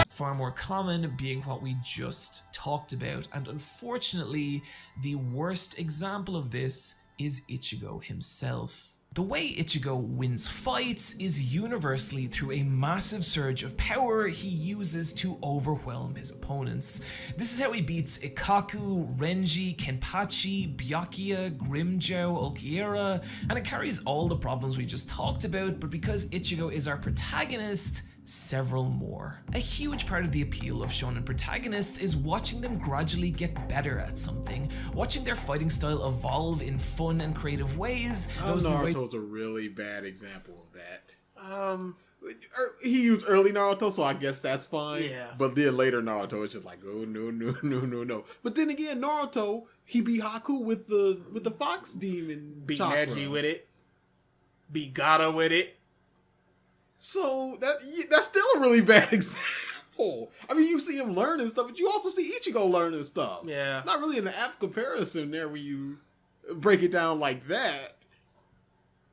Far more common being what we just talked about, and unfortunately, the worst example of this is Ichigo himself. The way Ichigo wins fights is universally through a massive surge of power he uses to overwhelm his opponents. This is how he beats Ikkaku, Renji, Kenpachi, Byakuya, Grimmjow, Ulquiorra, and it carries all the problems we just talked about, but because Ichigo is our protagonist, several more. A huge part of the appeal of shonen protagonists is watching them gradually get better at something, watching their fighting style evolve in fun and creative ways. Naruto's a really bad example of that. He used early Naruto, so I guess that's fine. Yeah. But then later Naruto is just like, oh no. But then again, Naruto, he beat Haku with the Fox Demon. Beat chakra. Neji with it. Beat Gaara with it. So that's still a really bad example. I mean, you see him learning stuff, but you also see Ichigo learning stuff. Yeah. Not really an apt comparison there when you break it down like that.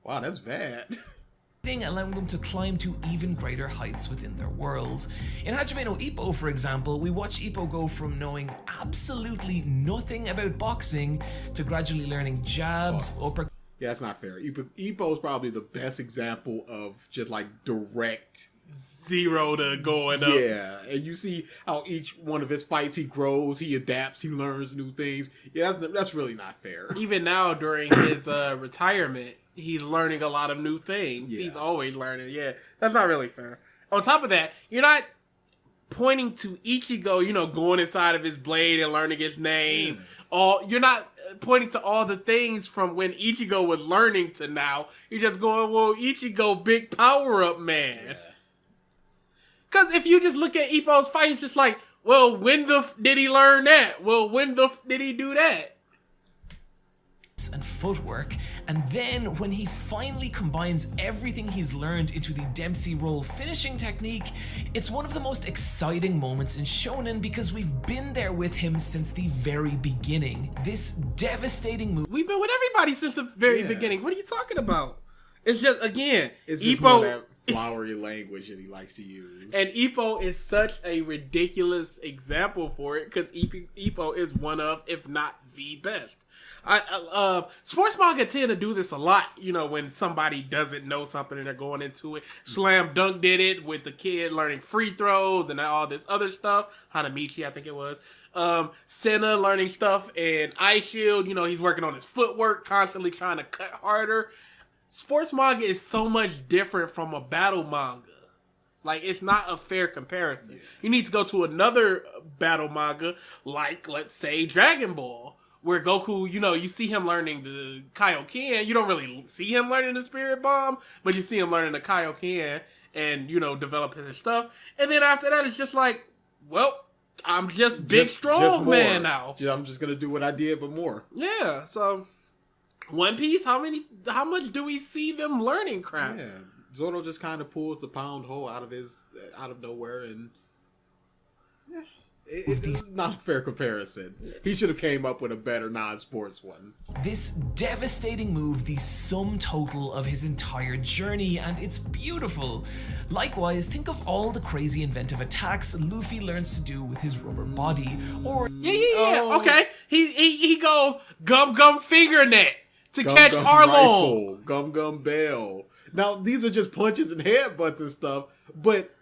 Wow, that's bad. Allowing them to climb to even greater heights within their world. In Hajime no Ippo, for example, we watch Ippo go from knowing absolutely nothing about boxing to gradually learning jabs, uppercuts. Yeah, that's not fair. Ippo is probably the best example of just like direct 0 to going up. Yeah, and you see how each one of his fights he grows, he adapts, he learns new things. Yeah, that's really not fair. Even now during his retirement, he's learning a lot of new things. Yeah. He's always learning. Yeah, that's not really fair. On top of that, you're not pointing to Ichigo, going inside of his blade and learning his name. You're not pointing to all the things from when Ichigo was learning to now. You're just going, well, Ichigo, big power up man. Yeah. Because if you just look at Ippo's fight, it's just like, well, when the did he learn that? Well, when the did he do that? And footwork, and then when he finally combines everything he's learned into the Dempsey roll finishing technique, it's one of the most exciting moments in shonen because we've been there with him since the very beginning. This devastating move. We've been with everybody since the very beginning. What are you talking about? It's just, again, It's just more that flowery language that he likes to use. And Ippo is such a ridiculous example for it because Ippo is one of, if not the best. Sports manga tend to do this a lot, when somebody doesn't know something and they're going into it. Slam Dunk did it with the kid learning free throws and all this other stuff. Hanamichi, I think it was. Senna learning stuff, and Ice Shield, he's working on his footwork, constantly trying to cut harder. Sports manga is so much different from a battle manga. Like, it's not a fair comparison. Yeah. You need to go to another battle manga, like, let's say, Dragon Ball, where Goku, you see him learning the Kaioken. You don't really see him learning the Spirit Bomb, but you see him learning the Kaioken and, developing his stuff. And then after that, it's just like, well, I'm just big, strong man now. I'm just going to do what I did, but more. Yeah, so One Piece, how much do we see them learning crap? Yeah, Zoro just kind of pulls the pound hole out of nowhere, and yeah, it's not a fair comparison. He should have came up with a better non-sports one. This devastating move, the sum total of his entire journey, and it's beautiful. Likewise, think of all the crazy inventive attacks Luffy learns to do with his rubber body, or okay, he goes gum fingernet to catch Arlong. Gum Bell. Now, these are just punches and headbutts and stuff, but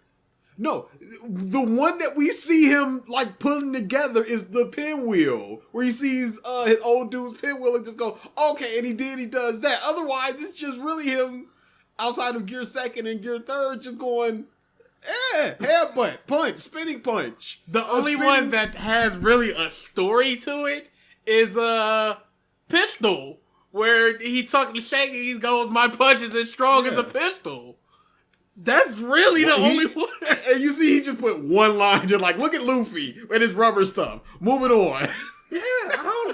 no, the one that we see him like putting together is the pinwheel, where he sees his old dude's pinwheel and just go, okay, and he does that. Otherwise, it's just really him outside of gear second and gear third, just going, headbutt, punch, spinning punch. The only one that has really a story to it is Pistol, where he talking to Shaggy, he goes, my punch is as strong as a pistol. That's really the only one. And you see, he just put one line, just like, look at Luffy and his rubber stuff. Moving on. Yeah,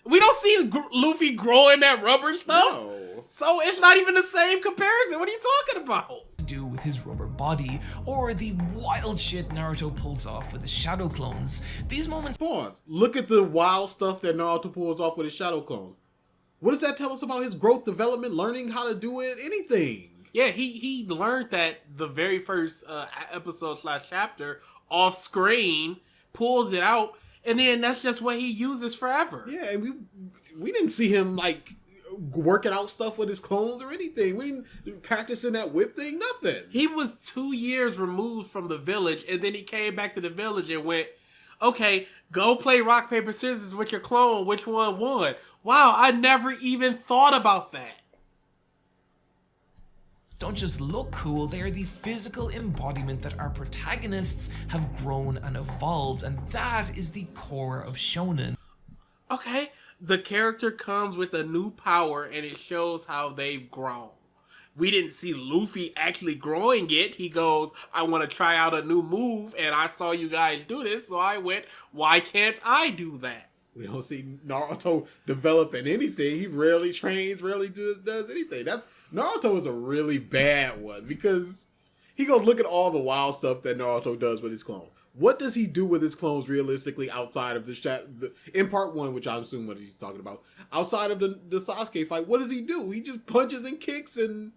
we don't see Luffy growing that rubber stuff. No. So it's not even the same comparison. What are you talking about? Do with his rubber body, or the wild shit Naruto pulls off with his shadow clones. These moments. Pause. Look at the wild stuff that Naruto pulls off with his shadow clones. What does that tell us about his growth, development, learning how to do it, anything? Yeah, he learned that the very first episode / chapter off screen, pulls it out, and then that's just what he uses forever. Yeah, and we didn't see him like working out stuff with his clones or anything. We didn't practicing that whip thing, nothing. He was 2 years removed from the village, and then he came back to the village and went, okay, go play rock, paper, scissors with your clone. Which one won? Wow, I never even thought about that. Don't just look cool, they are the physical embodiment that our protagonists have grown and evolved, and that is the core of shonen. Okay, the character comes with a new power and it shows how they've grown. We didn't see Luffy actually growing it. He goes, I want to try out a new move and I saw you guys do this, so I went, why can't I do that? We don't see Naruto developing anything. He rarely trains, rarely does anything. Naruto is a really bad one because he goes look at all the wild stuff that Naruto does with his clones. What does he do with his clones realistically outside of in part 1, which I'm assuming what he's talking about, outside of the Sasuke fight? What does he do? He just punches and kicks and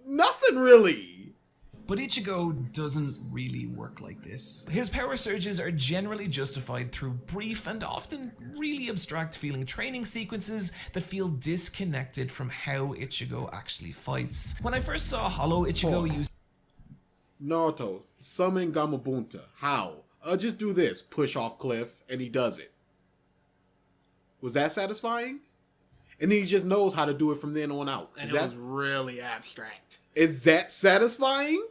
nothing really. But Ichigo doesn't really work like this. His power surges are generally justified through brief and often really abstract feeling training sequences that feel disconnected from how Ichigo actually fights. When I first saw Hollow Ichigo use Naruto, summon Gamabunta. How? Just do this. Push off cliff, and he does it. Was that satisfying? And then he just knows how to do it from then on out. And it was really abstract. Is that satisfying?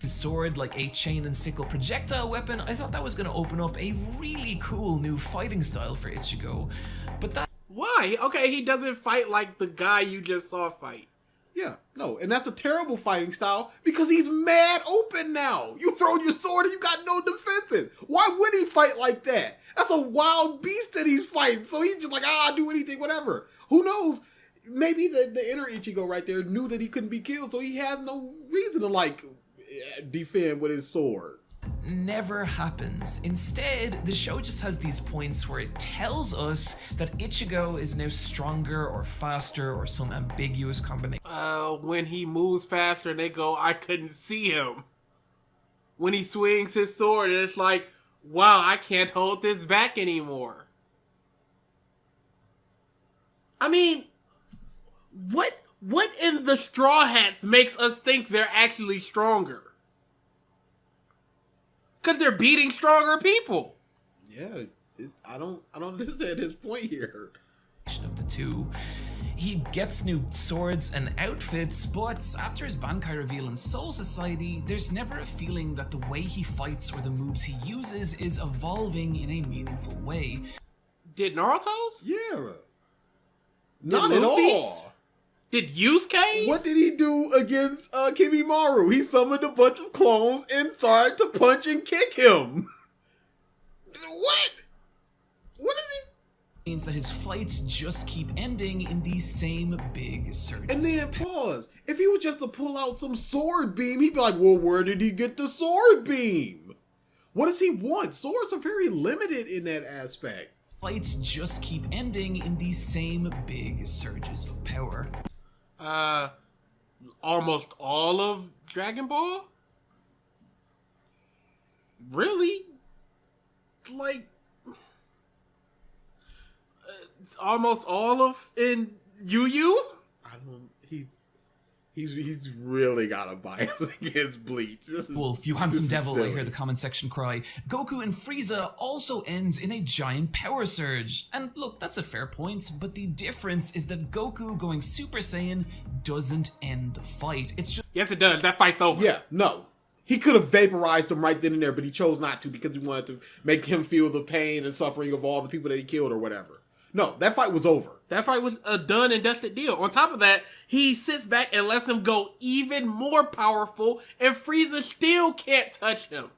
his sword like a chain and sickle projectile weapon, I thought that was going to open up a really cool new fighting style for Ichigo. But that... Why? Okay, he doesn't fight like the guy you just saw fight. Yeah, no, and that's a terrible fighting style because he's mad open now. You throw your sword and you got no defenses. Why would he fight like that? That's a wild beast that he's fighting. So he's just like, I'll do anything, whatever. Who knows? Maybe the inner Ichigo right there knew that he couldn't be killed, so he has no reason to like defend with his sword. Never happens. Instead, the show just has these points where it tells us that Ichigo is now stronger or faster or some ambiguous combination. When he moves faster and they go, I couldn't see him. When he swings his sword and it's like, wow, I can't hold this back anymore. I mean, what in the Straw Hats makes us think they're actually stronger? Because they're beating stronger people. Yeah, I don't understand his point here. Of the two, he gets new swords and outfits, but after his Bankai reveal in Soul Society, there's never a feeling that the way he fights or the moves he uses is evolving in a meaningful way. Did Naruto's? Yeah. Not at all. Did Yusuke's? What did he do against Kimimaru? He summoned a bunch of clones and started to punch and kick him. What? What is he? Means that his fights just keep ending in these same big surges. And then pause. If he was just to pull out some sword beam, he'd be like, well, where did he get the sword beam? What does he want? Swords are very limited in that aspect. Fights just keep ending in these same big surges of power. Almost all of Dragon Ball? Really? Like, almost all of in Yu? I don't. He's really got a bias against Bleach. Wolf, you handsome devil, I hear the comment section cry. Goku and Frieza also ends in a giant power surge. And look, that's a fair point, but the difference is that Goku going Super Saiyan doesn't end the fight. It's just... Yes, it does. That fight's over. Yeah, no. He could have vaporized him right then and there, but he chose not to because he wanted to make him feel the pain and suffering of all the people that he killed or whatever. No, that fight was over. That fight was a done and dusted deal. On top of that, he sits back and lets him go even more powerful, and Frieza still can't touch him.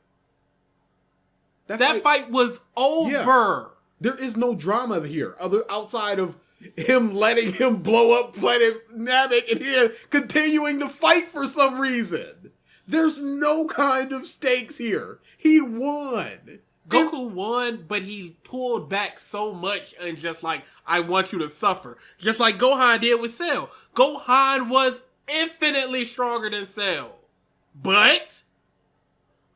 That fight was over. Yeah. There is no drama here, outside of him letting him blow up Planet Namek and him continuing to fight for some reason. There's no kind of stakes here. He won. Goku won, but he pulled back so much and just like, I want you to suffer. Just like Gohan did with Cell. Gohan was infinitely stronger than Cell. But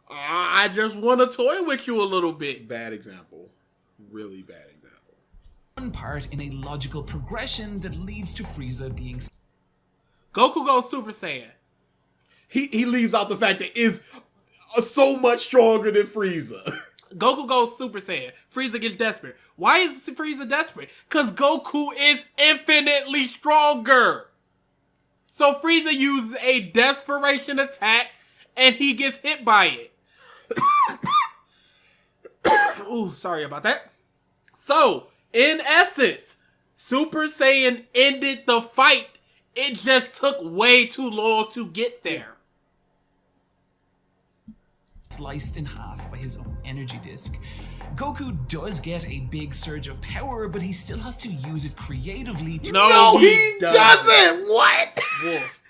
I just want to toy with you a little bit. Bad example. Really bad example. One part in a logical progression that leads to Frieza being... Goku goes Super Saiyan. He leaves out the fact that is so much stronger than Frieza. Goku goes Super Saiyan. Frieza gets desperate. Why is Frieza desperate? Because Goku is infinitely stronger. So Frieza uses a desperation attack and he gets hit by it. Ooh, sorry about that. So, in essence, Super Saiyan ended the fight. It just took way too long to get there. Sliced in half by his own energy disc. Goku does get a big surge of power, but he still has to use it creatively to... No, he doesn't! What? Wolf.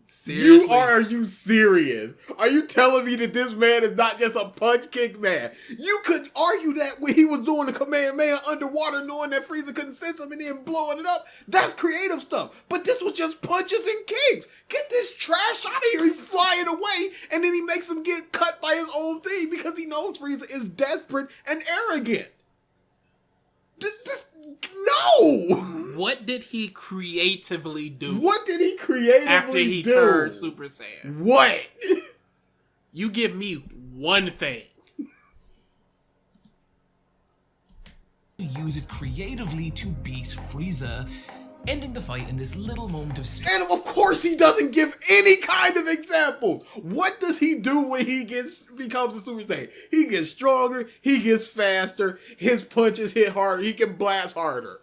Seriously? Are you serious? Are you telling me that this man is not just a punch kick man? You could argue that when he was doing the Kamehameha underwater, knowing that Frieza couldn't sense him and then blowing it up, that's creative stuff. But this was just punches and kicks. Get this trash out of here. He's flying away, and then he makes him get cut by his own thing because he knows Frieza is desperate and arrogant. No! What did he creatively do? What did he creatively after he do? turned Super Saiyan? What? You give me one thing. Use it creatively to beat Frieza, ending the fight in this little moment of... And of course he doesn't give any kind of example. What does he do when he becomes a Super Saiyan? He gets stronger, he gets faster, his punches hit harder, he can blast harder.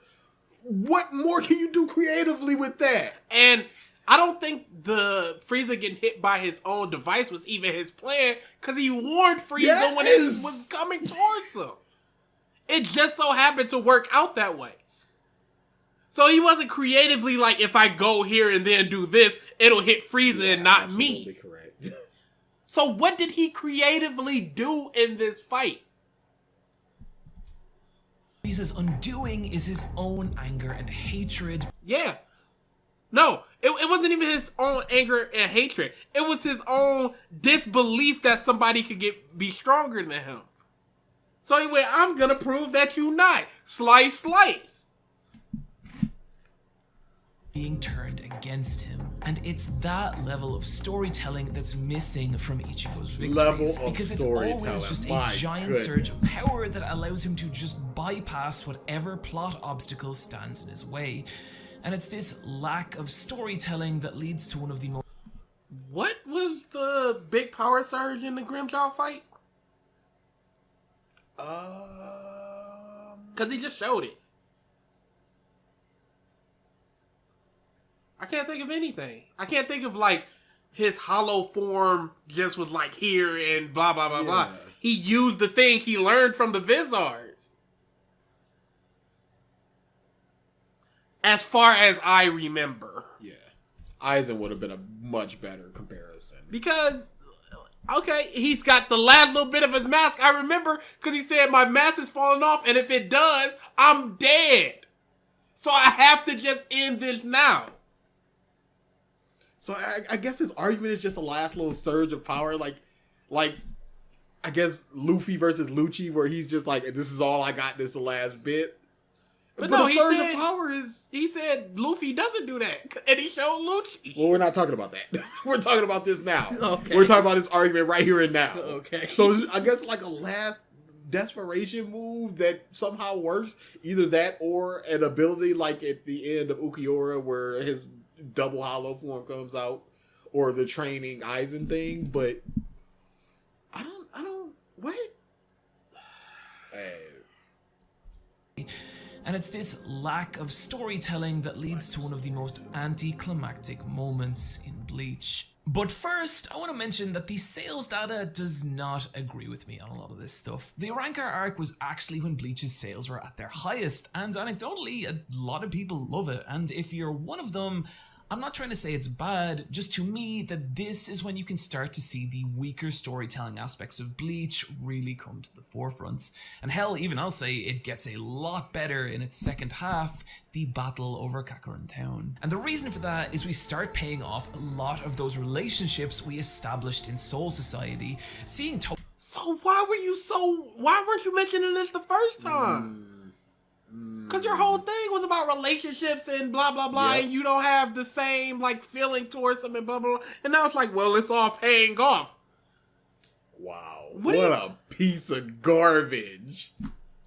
What more can you do creatively with that? And I don't think the Frieza getting hit by his own device was even his plan, because he warned Frieza when it was coming towards him. It just so happened to work out that way. So he wasn't creatively like, if I go here and then do this, it'll hit Frieza and not me. Correct. So what did he creatively do in this fight? Frieza's undoing is his own anger and hatred. Yeah. No, it wasn't even his own anger and hatred. It was his own disbelief that somebody could be stronger than him. So he went, I'm gonna prove that you not. Slice, slice. Being turned against him. And it's that level of storytelling that's missing from Ichigo's victories. Because it's always just a giant surge of power that allows him to just bypass whatever plot obstacle stands in his way. And it's this lack of storytelling that leads to one of the most... What was the big power surge in the Grimjaw fight? Because he just showed it. I can't think of anything. I can't think of like his hollow form just was like here and blah, blah, blah, blah. He used the thing he learned from the Vizards. As far as I remember. Yeah. Aizen would have been a much better comparison. Because, okay, he's got the last little bit of his mask. I remember because he said my mask is falling off and if it does, I'm dead. So I have to just end this now. So I guess his argument is just a last little surge of power, like I guess Luffy versus Lucci, where he's just like, this is all I got, this is the last bit. But no, a surge of power is... He said Luffy doesn't do that, and he showed Lucci. Well, we're not talking about that. We're talking about this now. Okay. We're talking about this argument right here and now. Okay. So I guess like a last desperation move that somehow works, either that or an ability like at the end of Ukiura where his double hollow form comes out, or the training Aizen thing, but I don't what? Hey. And it's this lack of storytelling that leads to one of the most anticlimactic moments in Bleach. But first, I want to mention that the sales data does not agree with me on a lot of this stuff. The Rancor arc was actually when Bleach's sales were at their highest, and anecdotally, a lot of people love it, and if you're one of them, I'm not trying to say it's bad, just to me that this is when you can start to see the weaker storytelling aspects of Bleach really come to the forefront. And hell, even I'll say it gets a lot better in its second half, the battle over Kakarun Town. And the reason for that is we start paying off a lot of those relationships we established in Soul Society, seeing So why weren't you mentioning this the first time? Because your whole thing was about relationships and blah, blah, blah, Yep. and you don't have the same, like, feeling towards them and blah, blah, blah. And now it's like, well, it's all paying off. Wow. What a piece of garbage.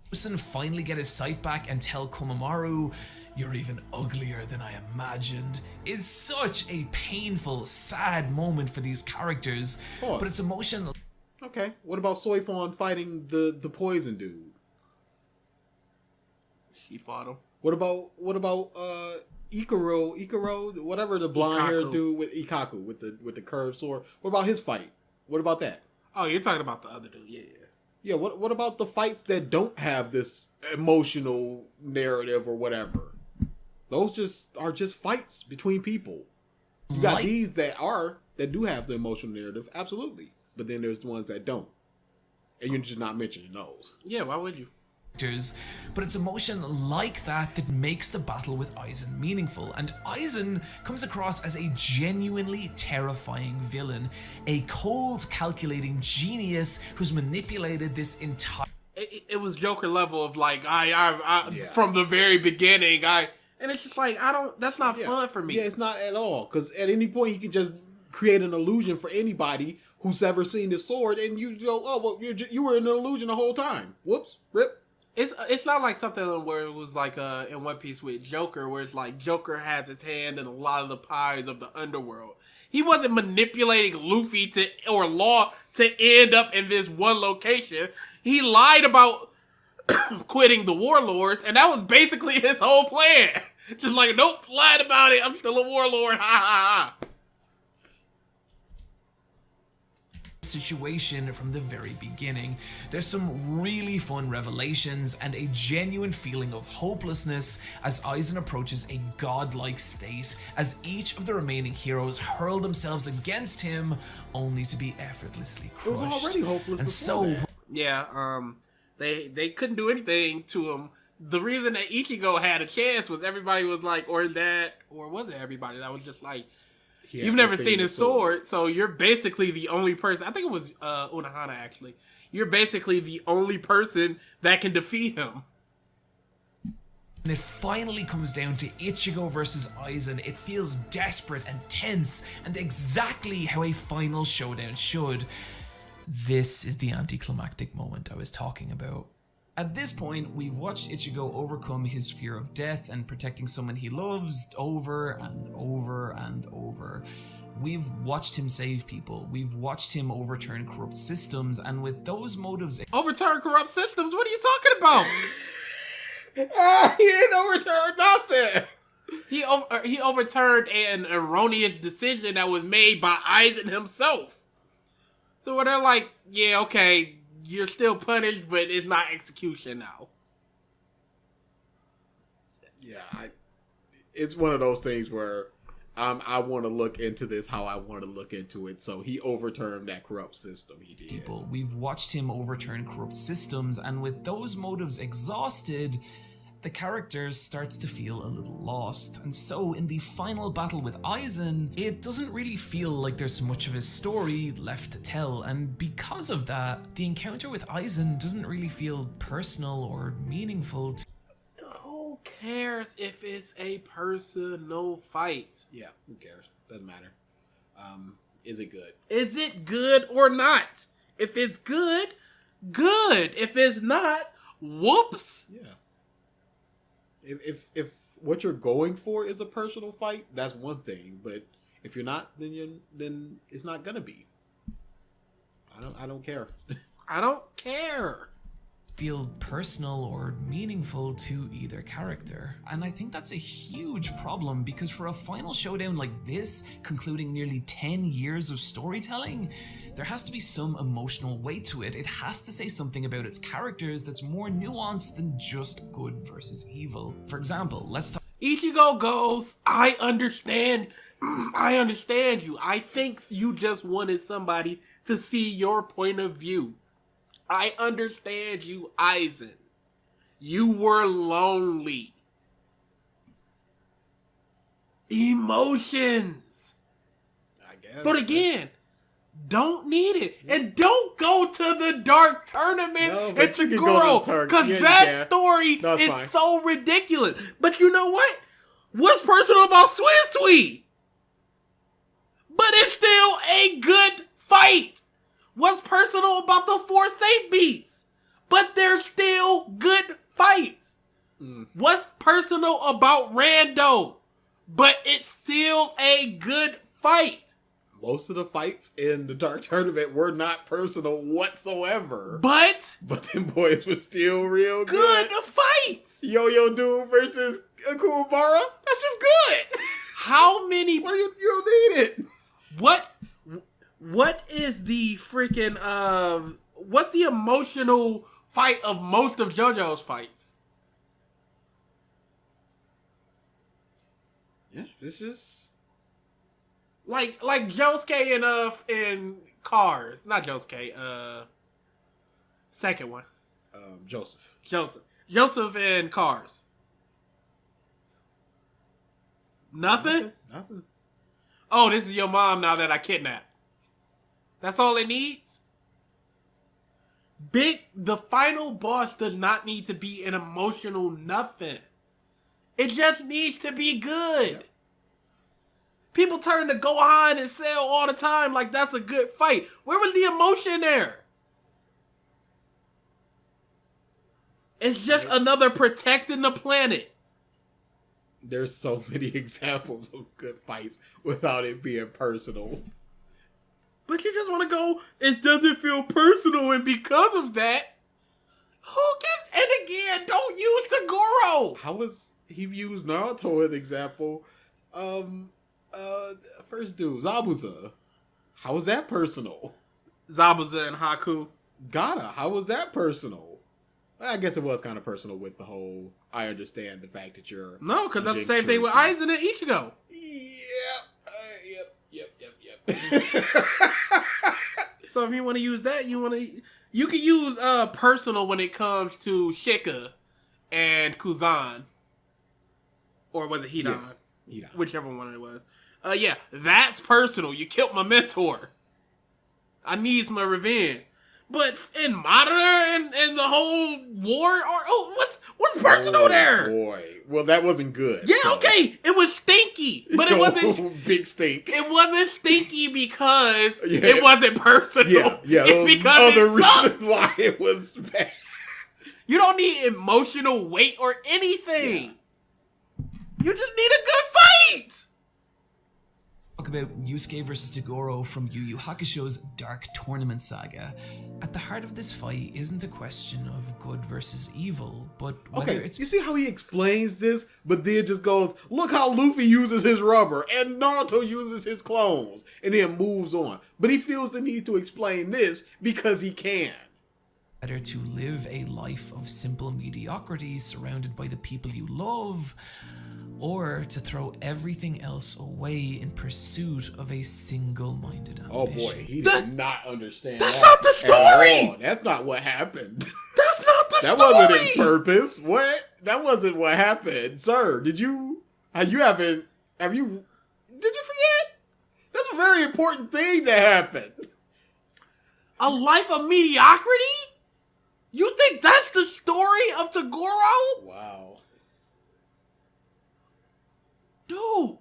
Person finally get his sight back and tell Komamoru, "You're even uglier than I imagined," is such a painful, sad moment for these characters. Pause. But it's emotional. Okay. What about Soifon fighting the poison dude? She fought him. What about Ikaro, whatever the blonde haired Ikaku. dude with Ikaku with the curved sword? What about his fight? What about that? Oh, you're talking about the other dude. Yeah. Yeah, what about the fights that don't have this emotional narrative or whatever? Those are just fights between people. You got these that do have the emotional narrative, absolutely. But then there's the ones that don't. And you're just not mentioning those. Yeah, why would you? But it's emotion like that makes the battle with Aizen meaningful, and Aizen comes across as a genuinely terrifying villain, a cold, calculating genius who's manipulated this entire... It was Joker level of like, from the very beginning, and it's just like, that's not fun for me. Yeah, it's not at all, because at any point he could just create an illusion for anybody who's ever seen the sword, and you go, oh, well, you were in an illusion the whole time. Whoops, rip. It's not like something where it was like in One Piece with Joker, where it's like Joker has his hand in a lot of the pies of the underworld. He wasn't manipulating Luffy or Law to end up in this one location. He lied about quitting the Warlords, and that was basically his whole plan. Just like, nope, lied about it. I'm still a warlord. Ha ha ha. Situation from the very beginning. There's some really fun revelations and a genuine feeling of hopelessness as Aizen approaches a godlike state, as each of the remaining heroes hurl themselves against him only to be effortlessly crushed. It was already hopeless And before that. Yeah, they couldn't do anything to him. The reason that Ichigo had a chance was everybody was like, or was it everybody that was just like, you've never seen his sword, so you're basically the only person. I think it was Unohana, actually. You're basically the only person that can defeat him. And it finally comes down to Ichigo versus Aizen. It feels desperate and tense, and exactly how a final showdown should. This is the anticlimactic moment I was talking about. At this point, we've watched Ichigo overcome his fear of death and protecting someone he loves over and over and over. We've watched him save people. We've watched him overturn corrupt systems, and with those motives... Overturn corrupt systems? What are you talking about? He didn't overturn nothing. He overturned an erroneous decision that was made by Aizen himself. So they're like, yeah, okay, you're still punished, but it's not execution now. Yeah, it's one of those things where I want to look into this how I want to look into it. So he overturned that corrupt system. He did. People. We've watched him overturn corrupt systems, and with those motives exhausted, the character starts to feel a little lost. And so in the final battle with Aizen, it doesn't really feel like there's much of his story left to tell, and because of that, the encounter with Aizen doesn't really feel personal or meaningful to... Who cares if it's a personal fight? Yeah, who cares? Doesn't matter. Is it good? Is it good or not? If it's good, good. If it's not, whoops. Yeah. If what you're going for is a personal fight, that's one thing. But if you're not, then it's not gonna be. I don't care. I don't care. Feel personal or meaningful to either character. And I think that's a huge problem, because for a final showdown like this, concluding nearly 10 years of storytelling, there has to be some emotional weight to it. It has to say something about its characters that's more nuanced than just good versus evil. For example, let's talk... Ichigo goes, I understand you. I think you just wanted somebody to see your point of view. I understand you, Aizen. You were lonely. Emotions. I guess. But again, don't need it. And don't go to the Dark Tournament and Toguro, because that story is so ridiculous. But you know what? What's personal about Sui? But it's still a good fight. What's personal about the 4 safe beats? But they're still good fights. What's personal about Rando? But it's still a good fight. Most of the fights in the Dark Tournament were not personal whatsoever. But them boys were still real good fights. Yo-Yo Dude versus Kuwabara? That's just good. How many... What do you don't need it? What is the freaking what's the emotional fight of most of JoJo's fights? Yeah, it's just like Josuke in Cars, not Josuke. Second one, Joseph in Cars. Nothing. Oh, this is your mom now that I kidnapped. That's all it needs? The final boss does not need to be an emotional nothing. It just needs to be good. Yep. People turn to Gohan and Cell all the time like that's a good fight. Where was the emotion there? It's just another protecting the planet. There's so many examples of good fights without it being personal. But you just want to go, it doesn't feel personal, and because of that, who gives... And again, don't use Toguro! How was... He used Naruto as an example. First dude, Zabuza. How was that personal? Zabuza and Haku. Gaara, how was that personal? I guess it was kind of personal with the whole, I understand the fact that you're... No, because that's the same thing with Aizen and Ichigo. Yep. So if you want to use that, you can use personal when it comes to Shika and Kuzan. Or was it Hidan? Yeah. Whichever one it was. Yeah, that's personal. You killed my mentor. I need my revenge. But in Madara and the whole war, what's personal there? Boy, well that wasn't good. Yeah, so. Okay, it was stinky, but it wasn't big stink. It wasn't stinky because it wasn't personal. Yeah. It's because other reasons why it was bad. You don't need emotional weight or anything. Yeah. You just need a good fight. Talk about Yusuke versus Toguro from Yu Yu Hakusho's Dark Tournament Saga. At the heart of this fight isn't a question of good versus evil, but whether it's... You see how he explains this, but then just goes, look how Luffy uses his rubber, and Naruto uses his clones, and then moves on. But he feels the need to explain this because he can. Better to live a life of simple mediocrity surrounded by the people you love, or to throw everything else away in pursuit of a single-minded ambition. Oh boy, he did not understand that. That's not the story! That's not what happened. That's not the story! That wasn't in purpose. What? That wasn't what happened. Sir, did you forget? That's a very important thing to happen. A life of mediocrity? You think that's the story of Toguro? Wow. Dude,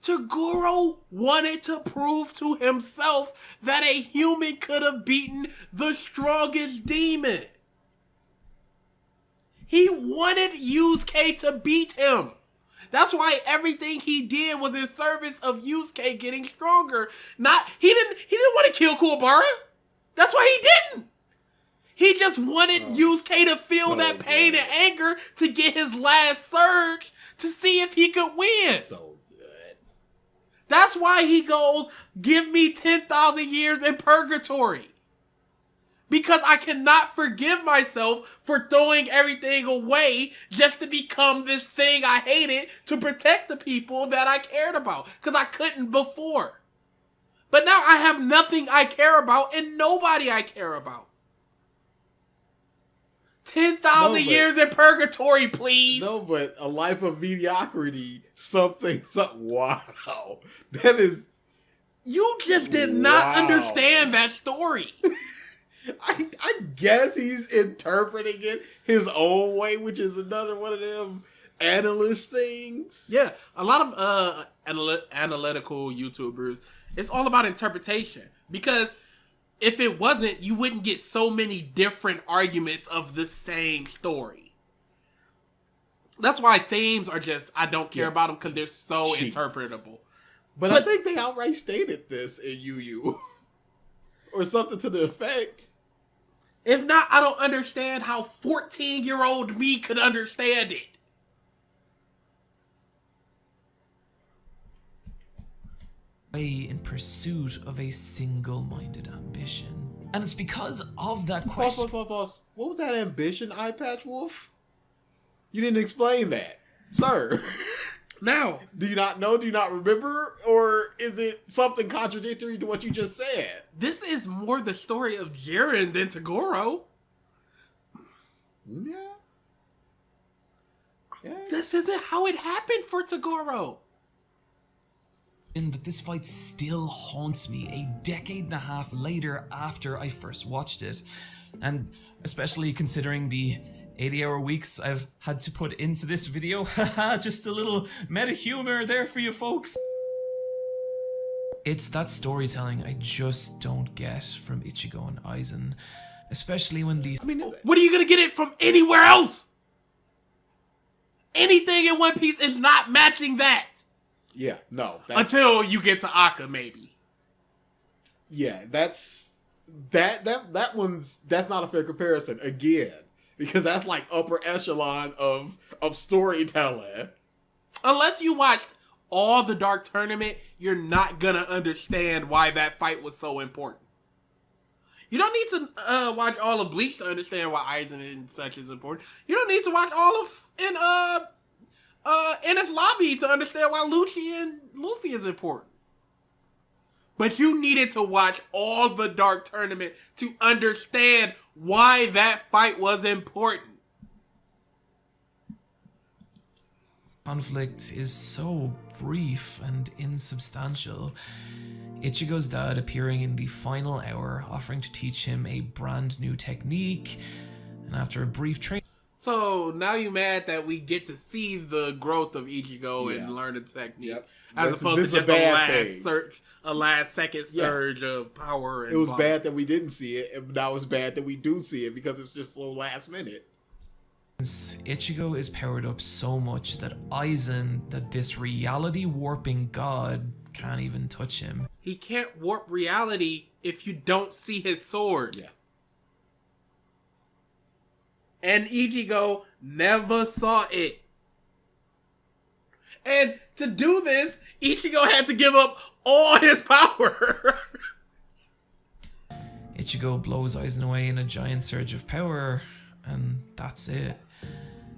Toguro wanted to prove to himself that a human could have beaten the strongest demon. He wanted Yusuke to beat him. That's why everything he did was in service of Yusuke getting stronger. He didn't want to kill Kuwabara. That's why he didn't. He just wanted Yusuke to feel that pain and anger to get his last surge to see if he could win. So good. That's why he goes, give me 10,000 years in purgatory. Because I cannot forgive myself for throwing everything away just to become this thing I hated to protect the people that I cared about. Because I couldn't before. But now I have nothing I care about and nobody I care about. 10,000 years in purgatory, please. No, but a life of mediocrity, something, wow. That is... You just did not understand that story. I guess he's interpreting it his own way, which is another one of them analyst things. Yeah, a lot of analytical YouTubers, it's all about interpretation. Because if it wasn't, you wouldn't get so many different arguments of the same story. That's why themes are just, I don't care about them because they're so interpretable. But I think they outright stated this in Yu or something to the effect. If not, I don't understand how 14-year-old me could understand it. In pursuit of a single-minded ambition. And it's because of that question. Pause. What was that ambition, Eyepatchwolf? You didn't explain that, sir. Now, do you not know? Do you not remember? Or is it something contradictory to what you just said? This is more the story of Jiren than Toguro. Yeah. This isn't how it happened for Toguro. In that this fight still haunts me a decade and a half later after I first watched it. And especially considering the 80-hour weeks I've had to put into this video. Haha, just a little meta humor there for you folks. It's that storytelling I just don't get from Ichigo and Aizen. Especially when these... What are you gonna get it from anywhere else? Anything in One Piece is not matching that. Yeah, no. Until you get to Akka, maybe. Yeah, that's not a fair comparison again, because that's like upper echelon of storytelling. Unless you watched all the Dark Tournament, you're not gonna understand why that fight was so important. You don't need to watch all of Bleach to understand why Aizen and such is important. You don't need to watch all of Enies Lobby to understand why Lucci and Luffy is important. But you needed to watch all the Dark Tournament to understand why that fight was important. Conflict is so brief and insubstantial. Ichigo's dad appearing in the final hour, offering to teach him a brand new technique, and after a brief training... So now you mad that we get to see the growth of Ichigo and learn the technique, as opposed to just a last second surge of power. And it was bad that we didn't see it, and now it's bad that we do see it because it's just so last minute. Ichigo is powered up so much that Aizen, that this reality warping god, can't even touch him. He can't warp reality if you don't see his sword. Yeah. And Ichigo never saw it. And to do this, Ichigo had to give up all his power. Ichigo blows Aizen away in a giant surge of power, and that's it.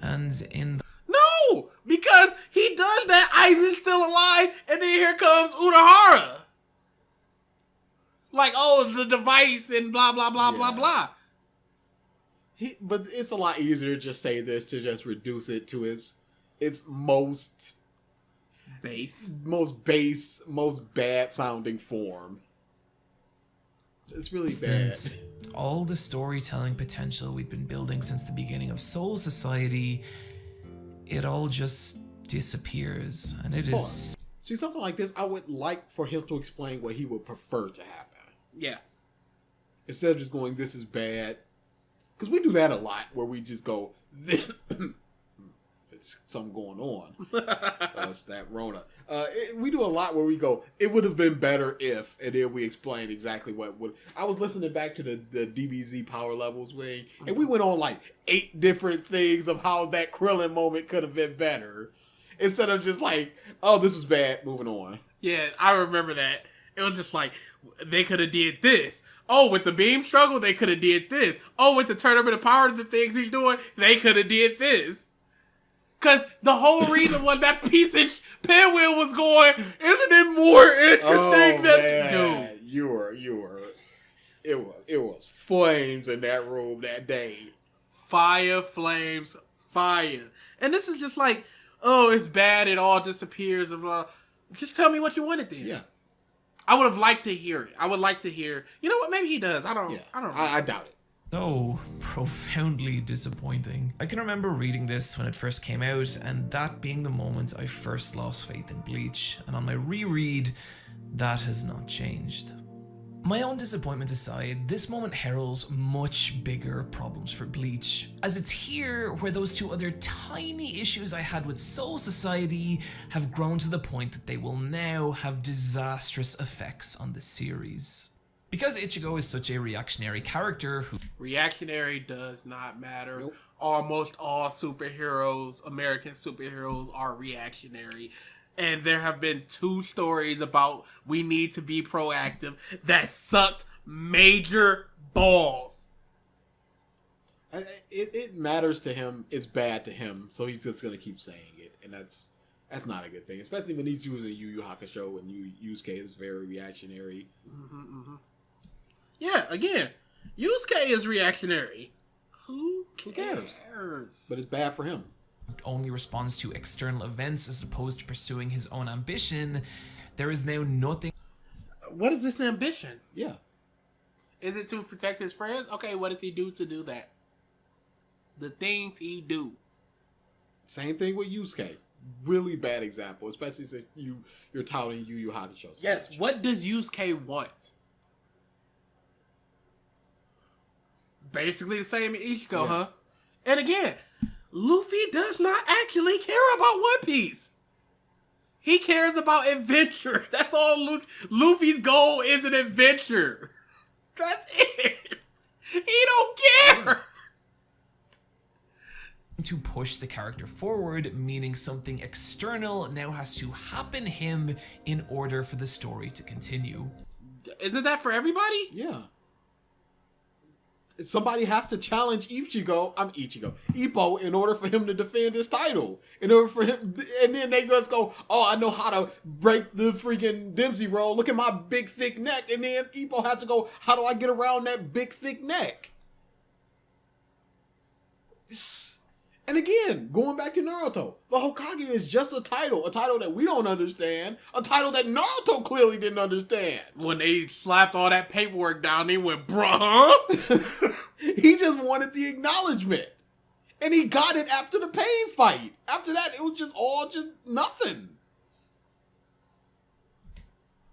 And in No! Because he does that, Aizen's still alive, and then here comes Urahara. Like, oh, the device and blah, blah, blah, blah, blah. But it's a lot easier to just say this, to just reduce it to its most base, most bad sounding form. It's really bad. All the storytelling potential we've been building since the beginning of Soul Society, it all just disappears, and it is... See, something like this, I would like for him to explain what he would prefer to happen. Yeah. Instead of just going, this is bad. Because we do that a lot, where we just go, it's something going on. It's that Rona. We do a lot where we go, it would have been better if, and then we explain exactly what would. I was listening back to the DBZ Power Levels wing, and we went on like 8 different things of how that Krillin moment could have been better. Instead of just like, oh, this was bad, moving on. Yeah, I remember that. It was just like, they could have did this. Oh, with the beam struggle, they could have did this. Oh, with the tournament of power, the things he's doing, they could have did this. Because the whole reason was that piece of pinwheel was going, isn't it more interesting man. You were. It was flames in that room that day. Fire, flames, fire. And this is just like, oh, it's bad, it all disappears. Just tell me what you wanted then. Yeah. I would have liked to hear it. I would like to hear, you know what, maybe he does. I don't know. I doubt it. So profoundly disappointing. I can remember reading this when it first came out, and that being the moment I first lost faith in Bleach, and on my reread, that has not changed. My own disappointment aside, this moment heralds much bigger problems for Bleach, as it's here where those two other tiny issues I had with Soul Society have grown to the point that they will now have disastrous effects on the series. Because Ichigo is such a reactionary character who... Reactionary does not matter. Nope. Almost all superheroes, American superheroes, are reactionary. And there have been 2 stories about we need to be proactive that sucked major balls. It matters to him. It's bad to him, so he's just gonna keep saying it, and that's not a good thing. Especially when he's using Yu Yu Hakusho and Yusuke is very reactionary. Yeah, again, Yusuke is reactionary. Who cares? But it's bad for him. only responds to external events as opposed to pursuing his own ambition, there is now nothing. What is this ambition? Yeah. Is it to protect his friends? Okay, what does he do to do that? The things he do. Same thing with Yusuke. Really bad example, especially since you're touting Yu Yu Hakusho. Yes, what does Yusuke want? Basically the same as Ichigo, huh? And again, Luffy does not actually care about One Piece. He cares about adventure. That's all Luffy's goal is, an adventure. That's it. He don't care. To push the character forward, meaning something external now has to happen to him in order for the story to continue. Isn't that for everybody? Yeah. Somebody has to challenge Ippo in order for him to defend his title. In order for him, and then they just go, oh, I know how to break the freaking Dempsey roll. Look at my big thick neck. And then Ippo has to go, how do I get around that big thick neck? And again, going back to Naruto, the Hokage is just a title that we don't understand, a title that Naruto clearly didn't understand. When they slapped all that paperwork down, he went, bruh. He just wanted the acknowledgement. And he got it after the pain fight. After that, it was just nothing.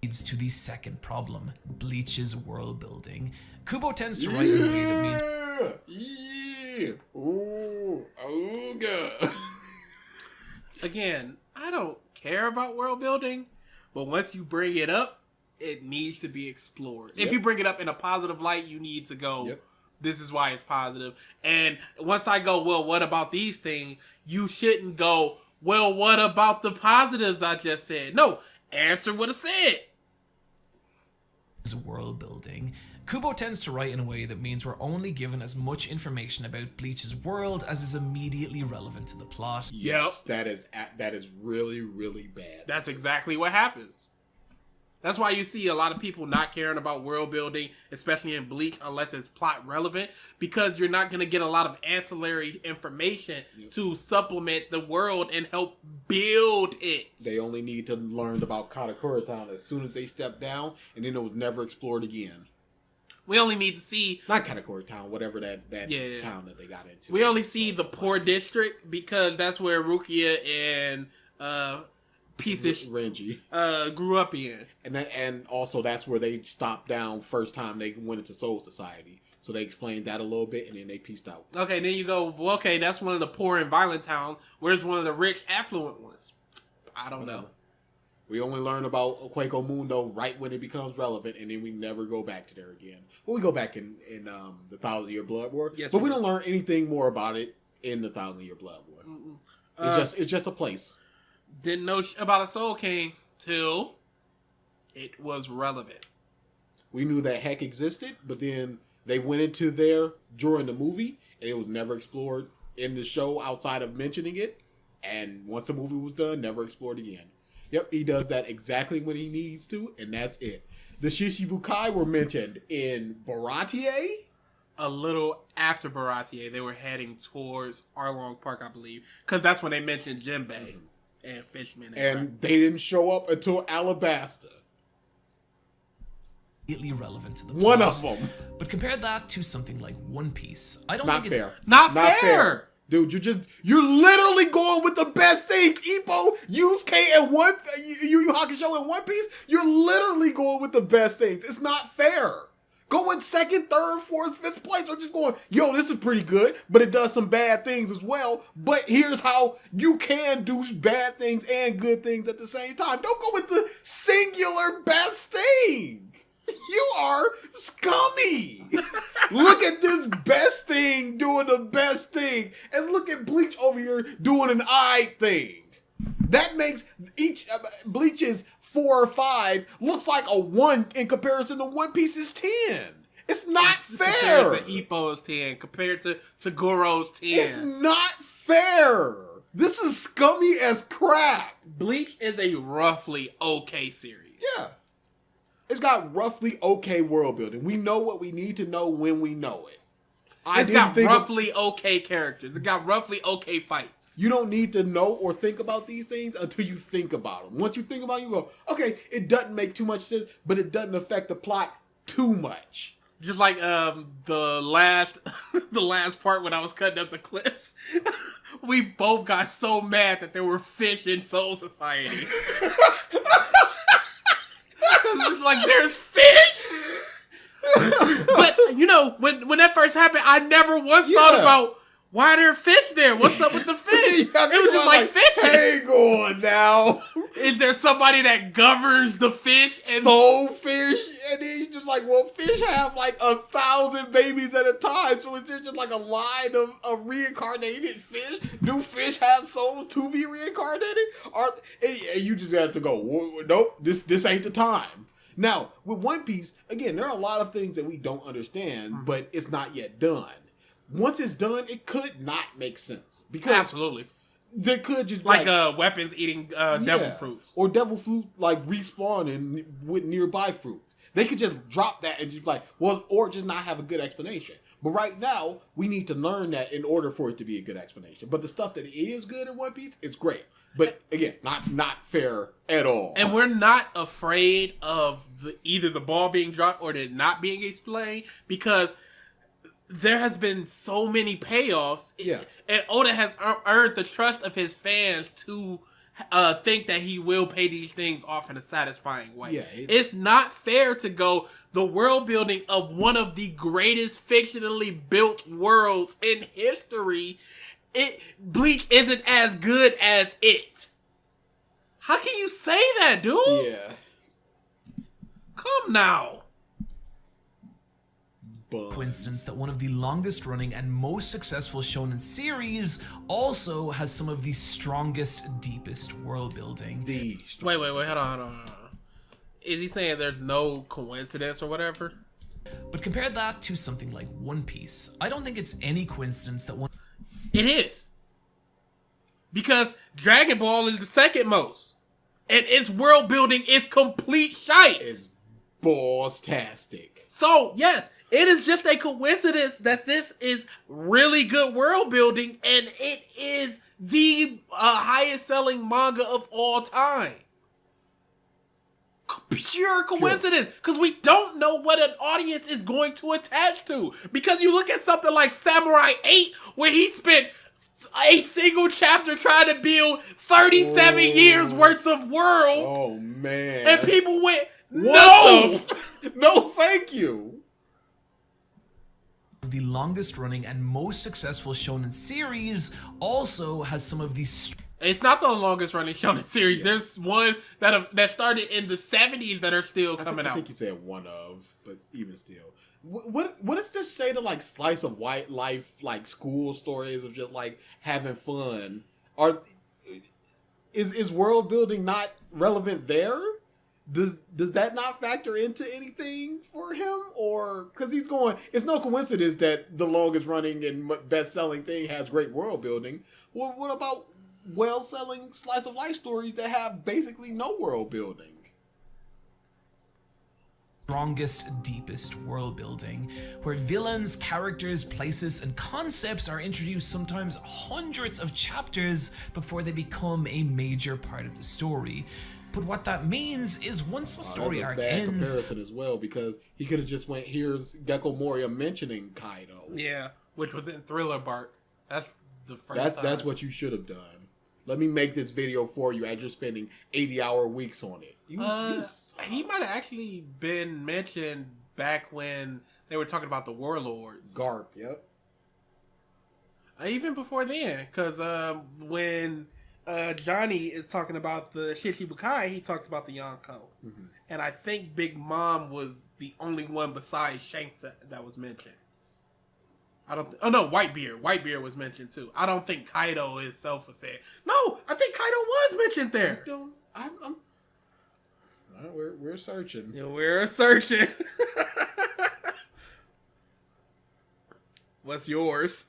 Leads to the second problem, Bleach's world building. Kubo tends to write in a way that means... Ooh, ooga. Again, I don't care about world building, but once you bring it up, it needs to be explored. If you bring it up in a positive light, you need to go, this is why it's positive. And once I go, well, what about these things? You shouldn't go, well, what about the positives I just said? No, answer what I said. World building. Kubo tends to write in a way that means we're only given as much information about Bleach's world as is immediately relevant to the plot. Yes, that is really, really bad. That's exactly what happens. That's why you see a lot of people not caring about world building, especially in Bleach, unless it's plot relevant, because you're not going to get a lot of ancillary information to supplement the world and help build it. They only need to learn about Katakura Town as soon as they step down, and then it was never explored again. We only need to see... Not Katakura Town, whatever that town that they got into. We only see the poor district because that's where Rukia and Renji grew up in. And also that's where they stopped down first time they went into Soul Society. So they explained that a little bit and then they pieced out. Okay, then you go, well, okay, that's one of the poor and violent towns. Where's one of the rich, affluent ones? I don't know. We only learn about Quaco Mundo right when it becomes relevant, and then we never go back to there again. Well, we go back in the 1,000-Year Blood War, but we don't learn anything more about it in the 1,000-Year Blood War. It's just a place. Didn't know about a Soul King till It was relevant. We knew that heck existed, but then they went into there during the movie, and it was never explored in the show outside of mentioning it. And once the movie was done, never explored again. Yep, he does that exactly when he needs to, and that's it. The Shishibukai were mentioned in Baratie. A little after Baratie, they were heading towards Arlong Park, I believe, because that's when they mentioned Jinbei and Fishman. And they didn't show up until Alabasta. Completely relevant to the One plot. of them. But compare that to something like One Piece. I don't Not think fair. it's Not fair. Dude, you're literally going with the best things. Ippo, Yusuke, and Yu Yu Hakusho and One Piece. You're literally going with the best things. It's not fair. Go in second, third, fourth, fifth place, or just going, yo, this is pretty good, but it does some bad things as well. But here's how you can do bad things and good things at the same time. Don't go with the singular best thing. You are scummy. Look at this best thing doing the best thing, and look at Bleach over here doing an I thing. That makes each Bleach's 4 or 5 looks like a 1 in comparison to One Piece's 10. It's not fair. Compared to Ippo's 10, compared to Tsukuro's 10. It's not fair. This is scummy as crap. Bleach is a roughly okay series. Yeah. It's got roughly okay world building. We know what we need to know when we know it. It's got roughly okay characters. It got roughly okay fights. You don't need to know or think about these things until you think about them. Once you think about it, you go, okay, it doesn't make too much sense, but it doesn't affect the plot too much. Just like the last part when I was cutting up the clips, we both got so mad that there were fish in Soul Society. It's like, there's fish? But, you know, when that first happened, I never once thought about, why are there fish there? What's up with the fish? It was just like fishing. Hang on now. Is there somebody that governs the fish? And soul fish? And then you just like, well, fish have like 1,000 babies at a time. So is there just like a line of reincarnated fish? Do fish have souls to be reincarnated? And you just have to go, nope, this ain't the time. Now, with One Piece, again, there are a lot of things that we don't understand, but it's not yet done. Once it's done, it could not make sense. Because absolutely. There could just be like weapons eating devil fruits. Or devil fruit like respawning with nearby fruits. They could just drop that and just be like, well, or just not have a good explanation. But right now, we need to learn that in order for it to be a good explanation. But the stuff that is good in One Piece is great. But again, not fair at all. And we're not afraid of either the ball being dropped or it not being explained, because there has been so many payoffs. Yeah. And Oda has earned the trust of his fans to think that he will pay these things off in a satisfying way. Yeah, it's not fair to go the world building of one of the greatest fictionally built worlds in history. Bleach isn't as good as it. How can you say that, dude? Yeah. Come now. Coincidence that one of the longest running and most successful shonen series also has some of the strongest, deepest world building. Wait, hold on. Is he saying there's no coincidence or whatever? But compare that to something like One Piece. I don't think it's any coincidence that one... It is. Because Dragon Ball is the second most. And its world building is complete shite. It's balls-tastic. So, yes, it is just a coincidence that this is really good world building, and it is the highest selling manga of all time. Pure coincidence, because we don't know what an audience is going to attach to. Because you look at something like Samurai 8, where he spent a single chapter trying to build 37 years worth of world. Oh, man. And people went, no! No, thank you. The longest running and most successful shonen series also has some of the... It's not the longest running shonen series. Yeah. There's one that started in the 70s that are still coming out. I think you said one of, but even still. What does this say to like slice of white life, like school stories of just like having fun? Is world building not relevant there? Does that not factor into anything for him? Or because he's going, it's no coincidence that the longest running and best selling thing has great world building. Well, what about well selling slice of life stories that have basically no world building? Strongest, deepest world building, where villains, characters, places, and concepts are introduced sometimes hundreds of chapters before they become a major part of the story. But what that means is once the story arc that's a bad ends... comparison as well, because he could have just went, here's Gecko Moria mentioning Kaido. Yeah, which was in Thriller Bark. That's the first time. That's what you should have done. Let me make this video for you as you're spending 80-hour weeks on it. He might have actually been mentioned back when they were talking about the warlords. Garp, yep. Even before then, because when Johnny is talking about the Shichibukai, he talks about the Yonko. Mm-hmm. And I think Big Mom was the only one besides Shank that was mentioned. Whitebeard. Whitebeard was mentioned too. I don't think Kaido itself was said. No, I think Kaido was mentioned there. We're searching. Yeah, we're searching. What's yours?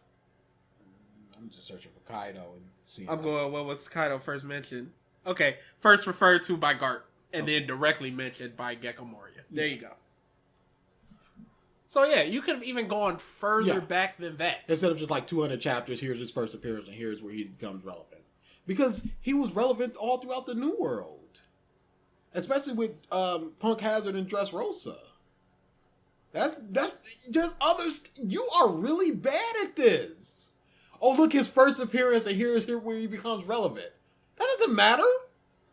I'm just searching for Kaido and see. I'm going, what was Kaido first mentioned? Okay, first referred to by Garp, and then directly mentioned by Gecko Moria. There you go. So yeah, you could have even gone further back than that. Instead of just like 200 chapters, here's his first appearance, and here's where he becomes relevant. Because he was relevant all throughout the New World. Especially with Punk Hazard and Dressrosa. That's just others. You are really bad at this. Oh, look, his first appearance, and here's where he becomes relevant. That doesn't matter.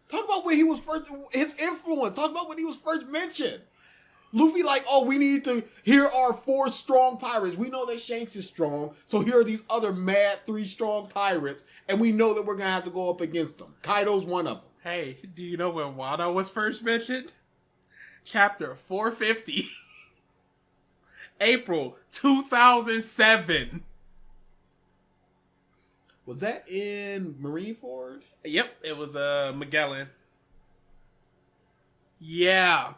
Talk about when he was first, his influence. Talk about when he was first mentioned. Luffy like, oh, we need to, here are 4 strong pirates. We know that Shanks is strong, so here are these other mad 3 strong pirates, and we know that we're going to have to go up against them. Kaido's one of them. Hey, do you know when Wano was first mentioned? Chapter 450. April 2007. Was that in Marineford? Yep, it was Magellan. Yeah.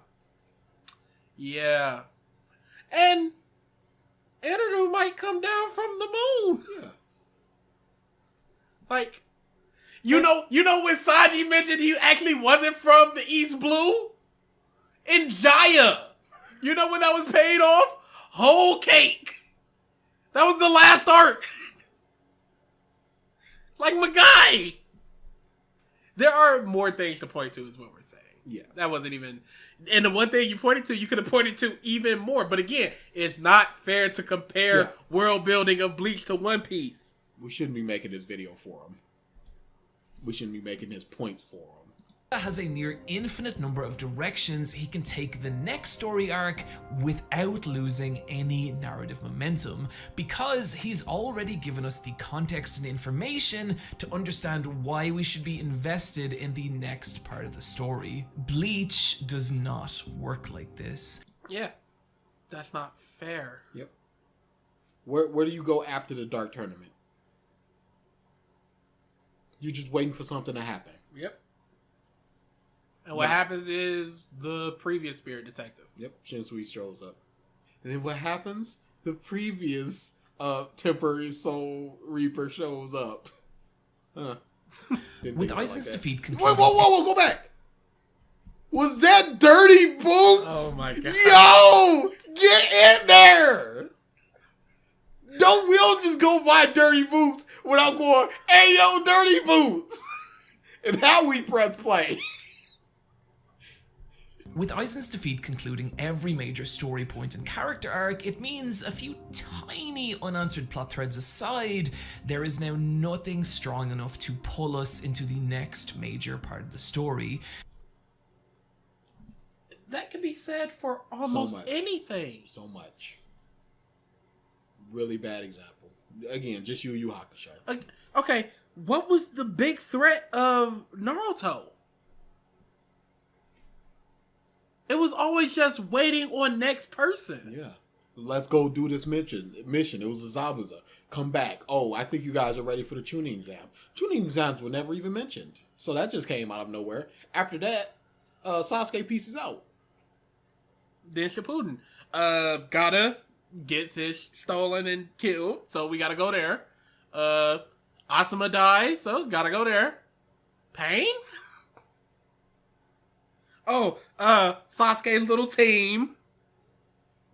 And Eneru might come down from the moon. Yeah. Like, you know when Sanji mentioned he actually wasn't from the East Blue? In Jaya. You know when that was paid off? Whole cake. That was the last arc. Like Magai. There are more things to point to is what we're saying. Yeah. That wasn't even... And the one thing you pointed to, you could have pointed to even more. But again, it's not fair to compare world building of Bleach to One Piece. We shouldn't be making this video for him. We shouldn't be making his points for him. Has a near infinite number of directions he can take the next story arc without losing any narrative momentum, because he's already given us the context and information to understand why we should be invested in the next part of the story. Bleach does not work like this. Yeah, that's not fair. Yep. Where do you go after the Dark Tournament? You're just waiting for something to happen. Yep. And what happens is the previous Spirit Detective. Yep, Shinsui shows up. And then what happens? The previous Temporary Soul Reaper shows up. Huh. With Aizen's defeat concluded... Whoa, go back! Was that Dirty Boots? Oh my god. Yo! Get in there! We'll just go buy Dirty Boots without going, hey yo, Dirty Boots! And how we press play. With Aizen's defeat concluding every major story point and character arc, it means a few tiny unanswered plot threads aside, there is now nothing strong enough to pull us into the next major part of the story. That can be said for almost anything. So much. Really bad example. Again, just Yu Hakusho. Okay, what was the big threat of Naruto? It was always just waiting on next person. Yeah. Let's go do this mission. It was a Zabuza. Come back. Oh, I think you guys are ready for the tuning exam. Tuning exams were never even mentioned. So that just came out of nowhere. After that, Sasuke pieces out. Then Shippuden. Gotta gets his stolen and killed, so we gotta go there. Asuma dies, so gotta go there. Pain? Oh, Sasuke's little team.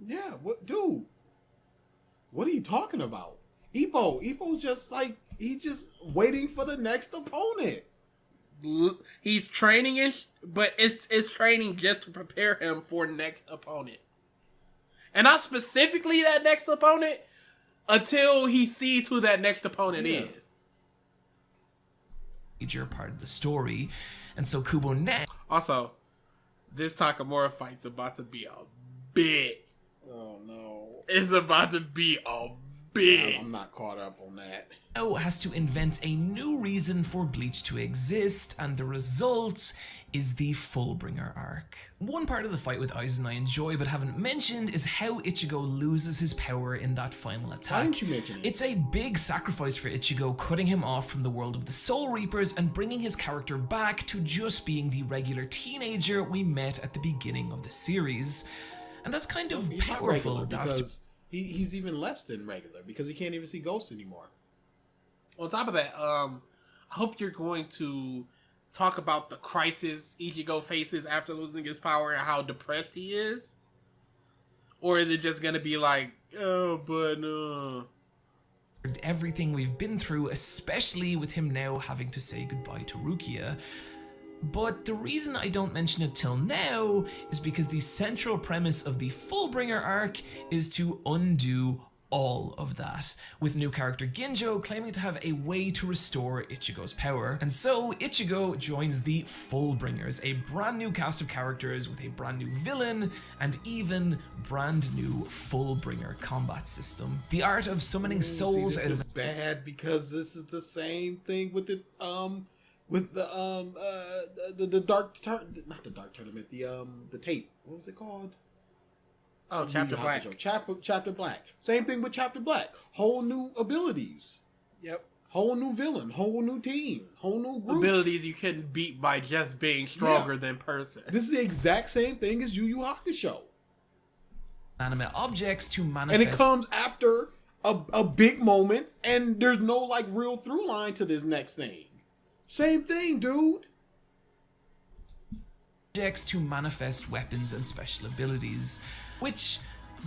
Yeah, what, dude? What are you talking about? Ippo's just like, he's just waiting for the next opponent. He's training but it's training just to prepare him for next opponent. And not specifically that next opponent until he sees who that next opponent is. Major part of the story. And so Kubo next. Also, this Takamura fight's about to be a big. Oh no. It's about to be a big. I'm not caught up on that. Has to invent a new reason for Bleach to exist, and the result is the Fullbringer arc. One part of the fight with Aizen I enjoy but haven't mentioned is how Ichigo loses his power in that final attack. Why didn't you mention it? It's a big sacrifice for Ichigo, cutting him off from the world of the Soul Reapers and bringing his character back to just being the regular teenager we met at the beginning of the series. And that's kind of He's powerful. not regular because he's even less than regular because he can't even see ghosts anymore. On top of that, I hope you're going to talk about the crisis Ichigo faces after losing his power and how depressed he is. Or is it just going to be like, oh, but everything we've been through, especially with him now having to say goodbye to Rukia. But the reason I don't mention it till now is because the central premise of the Fullbringer arc is to undo all of that, with new character Ginjo claiming to have a way to restore Ichigo's power. And so Ichigo joins the Fullbringers, a brand new cast of characters with a brand new villain and even brand new Fullbringer combat system. The art of summoning souls this is bad because this is the same thing with the dark not the dark tournament, the tape. What was it called? Oh, Chapter Black. Chapter Black. Same thing with Chapter Black. Whole new abilities. Yep. Whole new villain. Whole new team. Whole new group. Abilities you couldn't beat by just being stronger than person. This is the exact same thing as Yu Yu Hakusho. Anime objects to manifest. And it comes after a big moment, and there's no like real through line to this next thing. Same thing, dude. Objects to manifest weapons and special abilities, which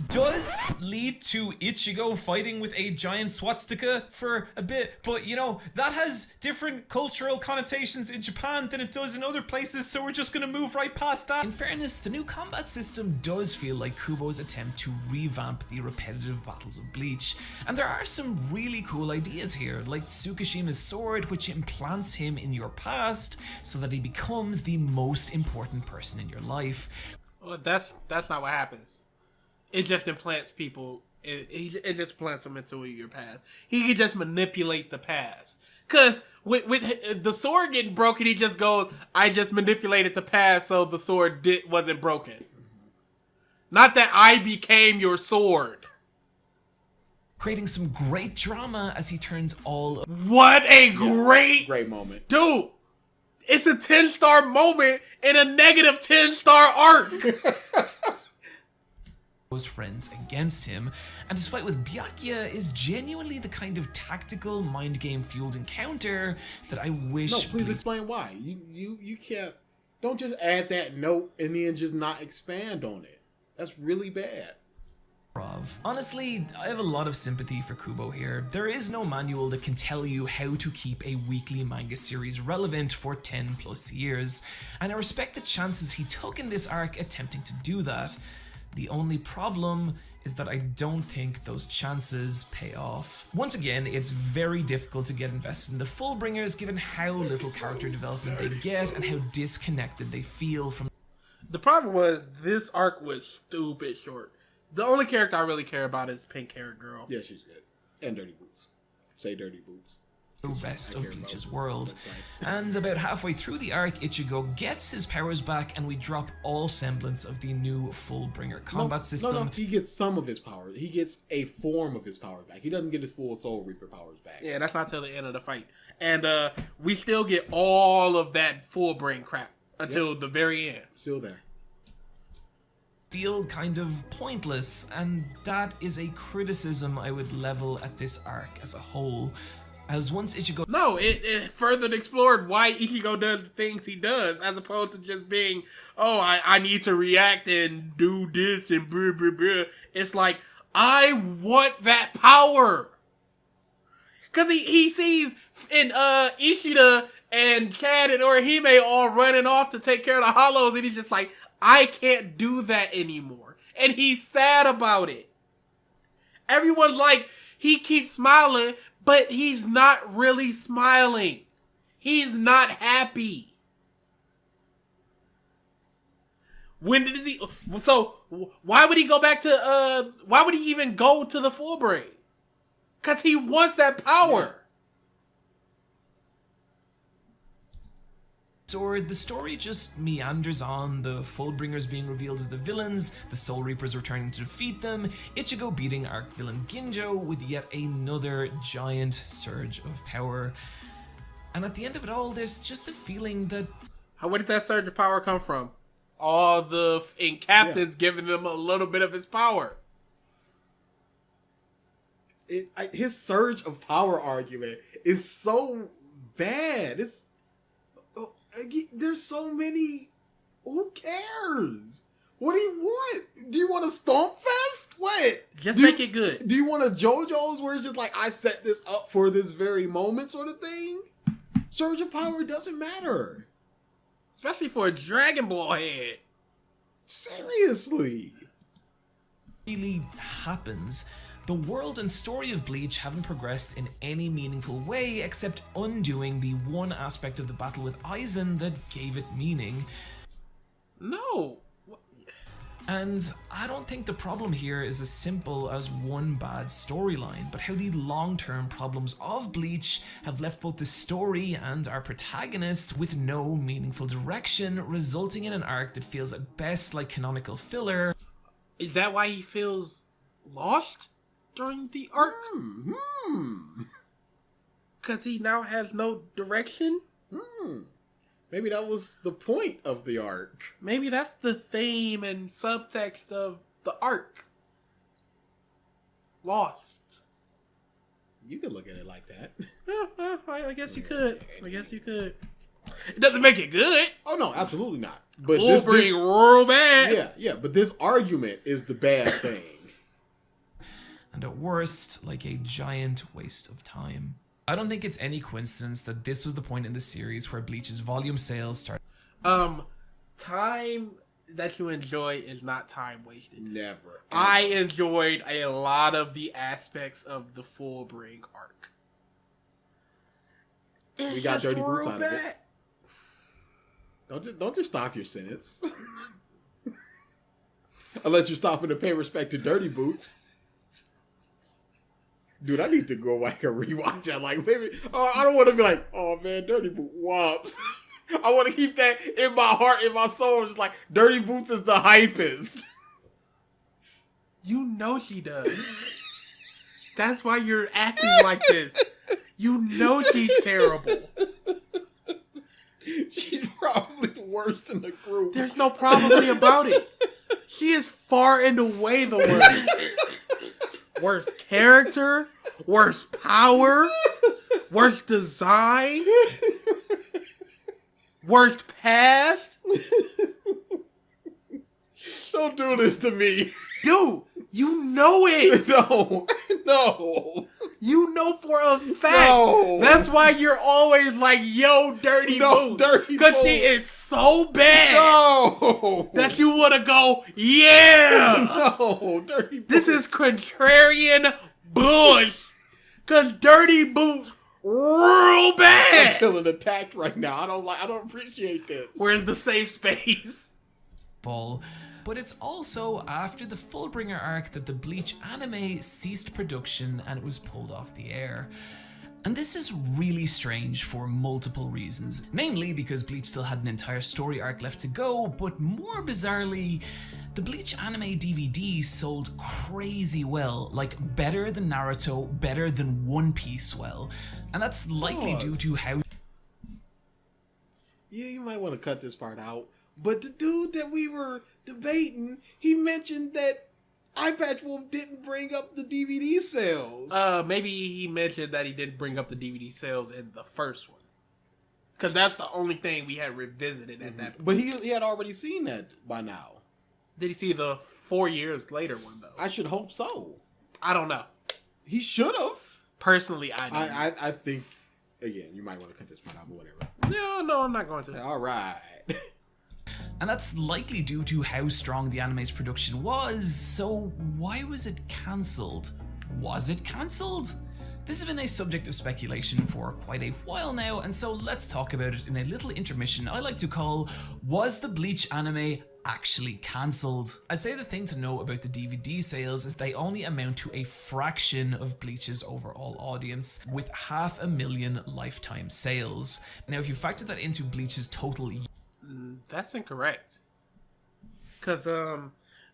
does lead to Ichigo fighting with a giant swastika for a bit, but you know, that has different cultural connotations in Japan than it does in other places, so we're just gonna move right past that. In fairness, the new combat system does feel like Kubo's attempt to revamp the repetitive battles of Bleach, and there are some really cool ideas here, like Tsukushima's sword, which implants him in your past so that he becomes the most important person in your life. Well, that's not what happens. It just implants people. It just plants them into your past. He can just manipulate the past. Cause with the sword getting broken, he just goes, "I just manipulated the past, so the sword wasn't broken." Not that I became your sword. Creating some great drama as he turns all of What a great moment, dude! It's a 10-star moment in a negative 10-star arc. those friends against him, and his fight with Byakuya is genuinely the kind of tactical mind game fueled encounter that I wish. No, please explain why. You can't. Don't just add that note and then just not expand on it. That's really bad. Honestly, I have a lot of sympathy for Kubo here. There is no manual that can tell you how to keep a weekly manga series relevant for 10 plus years, and I respect the chances he took in this arc attempting to do that. The only problem is that I don't think those chances pay off. Once again, it's very difficult to get invested in the Fullbringers given how little character development they get and how disconnected they feel from. The problem was this arc was stupid short. The only character I really care about is Pink Hair Girl. Yeah, she's good. And Dirty Boots. Say Dirty Boots. The rest of Bleach's world. And about halfway through the arc, Ichigo gets his powers back and we drop all semblance of the new Fullbringer combat system. No, he gets some of his power. He gets a form of his power back. He doesn't get his full Soul Reaper powers back. Yeah, that's not till the end of the fight. And we still get all of that Fullbring crap. until the very end. Still there. Feel kind of pointless, and that is a criticism I would level at this arc as a whole. As once Ichigo... No, it further explored why Ichigo does the things he does, as opposed to just being, oh, I need to react and do this and blah, blah, blah. It's like, I want that power. Because he sees in Ishida and Chad and Orihime all running off to take care of the hollows, and he's just like, I can't do that anymore. And he's sad about it. Everyone's like, he keeps smiling, but he's not really smiling. He's not happy. When did he... So, why would he go back to... why would he even go to the Fullbringer? Because he wants that power. The story just meanders on, the Fullbringers being revealed as the villains, the Soul Reapers returning to defeat them, Ichigo beating arc villain Ginjo with yet another giant surge of power. And at the end of it all, there's just a feeling that... Where did that surge of power come from? All the captains giving them a little bit of his power. His surge of power argument is so bad. There's so many. Who cares? What do you want? Do you want a stomp fest? What? Just make it good. Do you want a JoJo's where it's just like, I set this up for this very moment sort of thing? Surge of power doesn't matter. Especially for a Dragon Ball head. Seriously. Really happens. The world and story of Bleach haven't progressed in any meaningful way except undoing the one aspect of the battle with Aizen that gave it meaning. No. And I don't think the problem here is as simple as one bad storyline, but how the long-term problems of Bleach have left both the story and our protagonist with no meaningful direction, resulting in an arc that feels at best like canonical filler. Is that why he feels lost during the arc? Because he now has no direction? Maybe that was the point of the arc. Maybe that's the theme and subtext of the arc. Lost. You could look at it like that. I guess you could. It doesn't make it good. Oh no, absolutely not. But this real bad. Yeah, but this argument is the bad thing. And at worst, like a giant waste of time. I don't think it's any coincidence that this was the point in the series where Bleach's volume sales started. Time that you enjoy is not time wasted. Never. I enjoyed a lot of the aspects of the Fullbringer arc. We got dirty boots out of it. Don't just stop your sentence. Unless you're stopping to pay respect to dirty boots. Dude, I need to go back and rewatch that. Like, maybe, I don't want to be like, oh man, Dirty Boot whops. I want to keep that in my heart, in my soul. Just like, Dirty Boots is the hypest. You know she does. That's why you're acting like this. You know she's terrible. She's probably the worst in the group. There's no probably about it. She is far and away the worst. Worst character, worst power, worst design, worst past. Don't do this to me. Dude, you know it. No. You know for a fact. No. That's why you're always like, yo, Dirty Boots. Because she is so bad. No. That you want to go, yeah. No, Dirty Boots. This is contrarian bush. Because Dirty Boots real bad. I'm feeling attacked right now. I don't appreciate this. Where's the safe space? But it's also after the Fullbringer arc that the Bleach anime ceased production and it was pulled off the air. And this is really strange for multiple reasons. Namely because Bleach still had an entire story arc left to go, but more bizarrely, the Bleach anime DVD sold crazy well, like better than Naruto, better than One Piece well. And that's likely due to how... Yeah, you might might want to cut this part out, but the dude that we were debating, he mentioned that Eyepatchwolf didn't bring up the DVD sales. Maybe he mentioned that he didn't bring up the DVD sales in the first one. Because that's the only thing we had revisited at that point. But he had already seen that by now. Did he see the 4 years later one, though? I should hope so. I don't know. He should have. Personally, I don't. I think, again, you might want to cut this part out, but whatever. No, I'm not going to. All right. And that's likely due to how strong the anime's production was. So why was it cancelled? Was it cancelled? This has been a subject of speculation for quite a while now, and so let's talk about it in a little intermission I like to call, was the Bleach anime actually cancelled? I'd say the thing to know about the DVD sales is they only amount to a fraction of Bleach's overall audience, with 500,000 lifetime sales. Now if you factor that into Bleach's total... That's incorrect. Because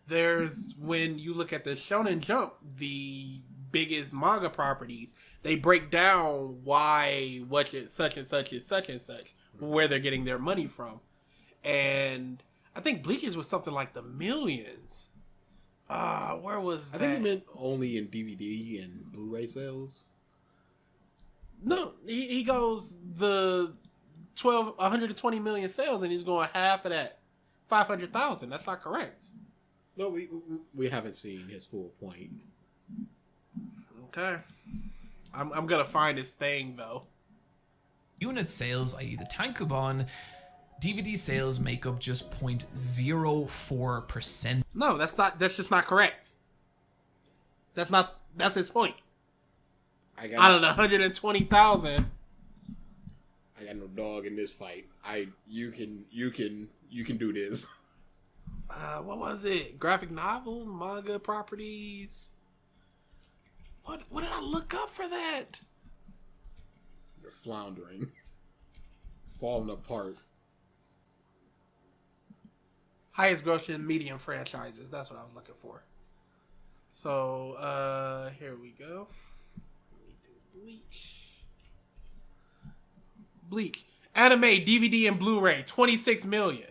there's, when you look at the Shonen Jump, the biggest manga properties, they break down why such and such is such and such, where they're getting their money from. And I think Bleach's was something like the millions. Where was that? I think he meant only in DVD and Blu-ray sales. No, he goes the 120 million sales, and he's going half of that, 500,000. That's not correct. No, we haven't seen his full point. Okay, I'm gonna find this thing though. Unit sales, i.e. the tankobon, DVD sales make up just 0.04%. No, that's just not correct. That's his point. Out of the 120,000. I got no dog in this fight. You can do this. What was it? Graphic novel, manga properties. What did I look up for that? You're floundering. Falling apart. Highest grossing medium franchises. That's what I was looking for. So, here we go. Let me do Bleach. Anime, DVD, and Blu-ray, 26 million.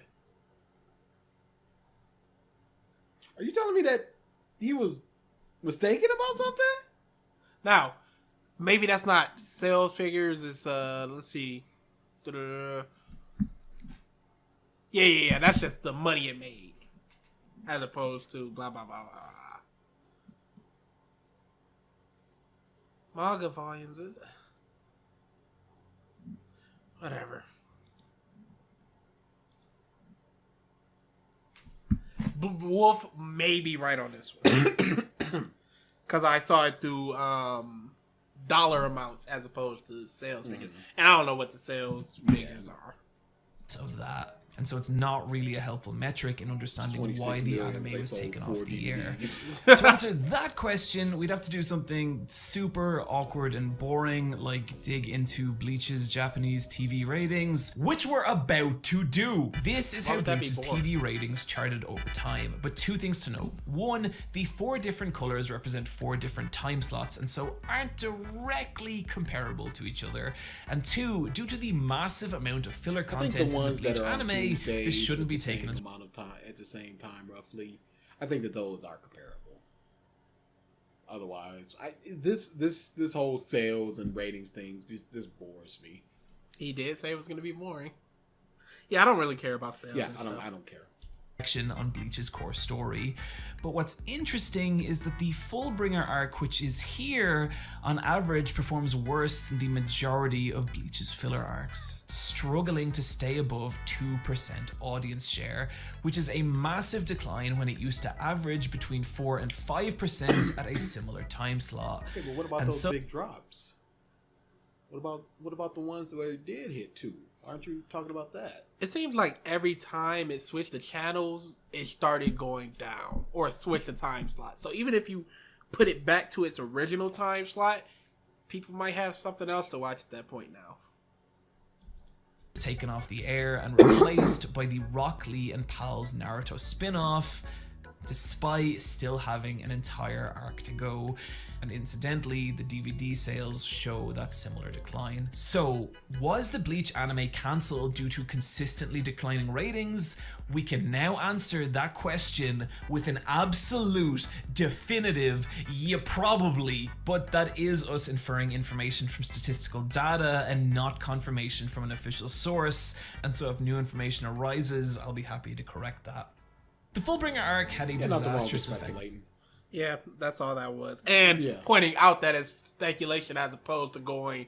Are you telling me that he was mistaken about something? Now, maybe that's not sales figures. It's, let's see. Yeah. That's just the money it made. As opposed to blah, blah, blah, blah. Manga volumes. Whatever. Wolf may be right on this one. Because I saw it through dollar amounts as opposed to sales figures. And I don't know what the sales figures are. Of that. And so it's not really a helpful metric in understanding why the anime was taken off the air. To answer that question, we'd have to do something super awkward and boring, like dig into Bleach's Japanese TV ratings, which we're about to do. This is how Bleach's TV ratings charted over time. But two things to note. One, the 4 different colors represent 4 different time slots, and so aren't directly comparable to each other. And two, due to the massive amount of filler content in the Bleach anime, this shouldn't be taken as amount of time at the same time, roughly. I think that those are comparable. Otherwise, this whole sales and ratings thing this bores me. He did say it was going to be boring. Yeah, I don't really care about sales. Yeah, I don't care. On Bleach's core story. But what's interesting is that the Fullbringer arc, which is here, on average performs worse than the majority of Bleach's filler arcs, struggling to stay above 2% audience share, which is a massive decline when it used to average between 4 and 5% at a similar time slot. Okay, but what about those big drops? What about the ones where it did hit 2? Aren't you talking about that? It seems like every time it switched the channels, it started going down or switched the time slot. So even if you put it back to its original time slot, people might have something else to watch at that point now. Taken off the air and replaced by the Rock Lee and Pals Naruto spin-off. despite still having an entire arc to go. And incidentally, the DVD sales show that similar decline. So, was the Bleach anime cancelled due to consistently declining ratings? We can now answer that question with an absolute, definitive, yeah, probably, but that is us inferring information from statistical data and not confirmation from an official source, and so if new information arises, I'll be happy to correct that. The Fullbringer arc had a disastrous effect. Yeah, that's all that was. And pointing out that it's speculation as opposed to going,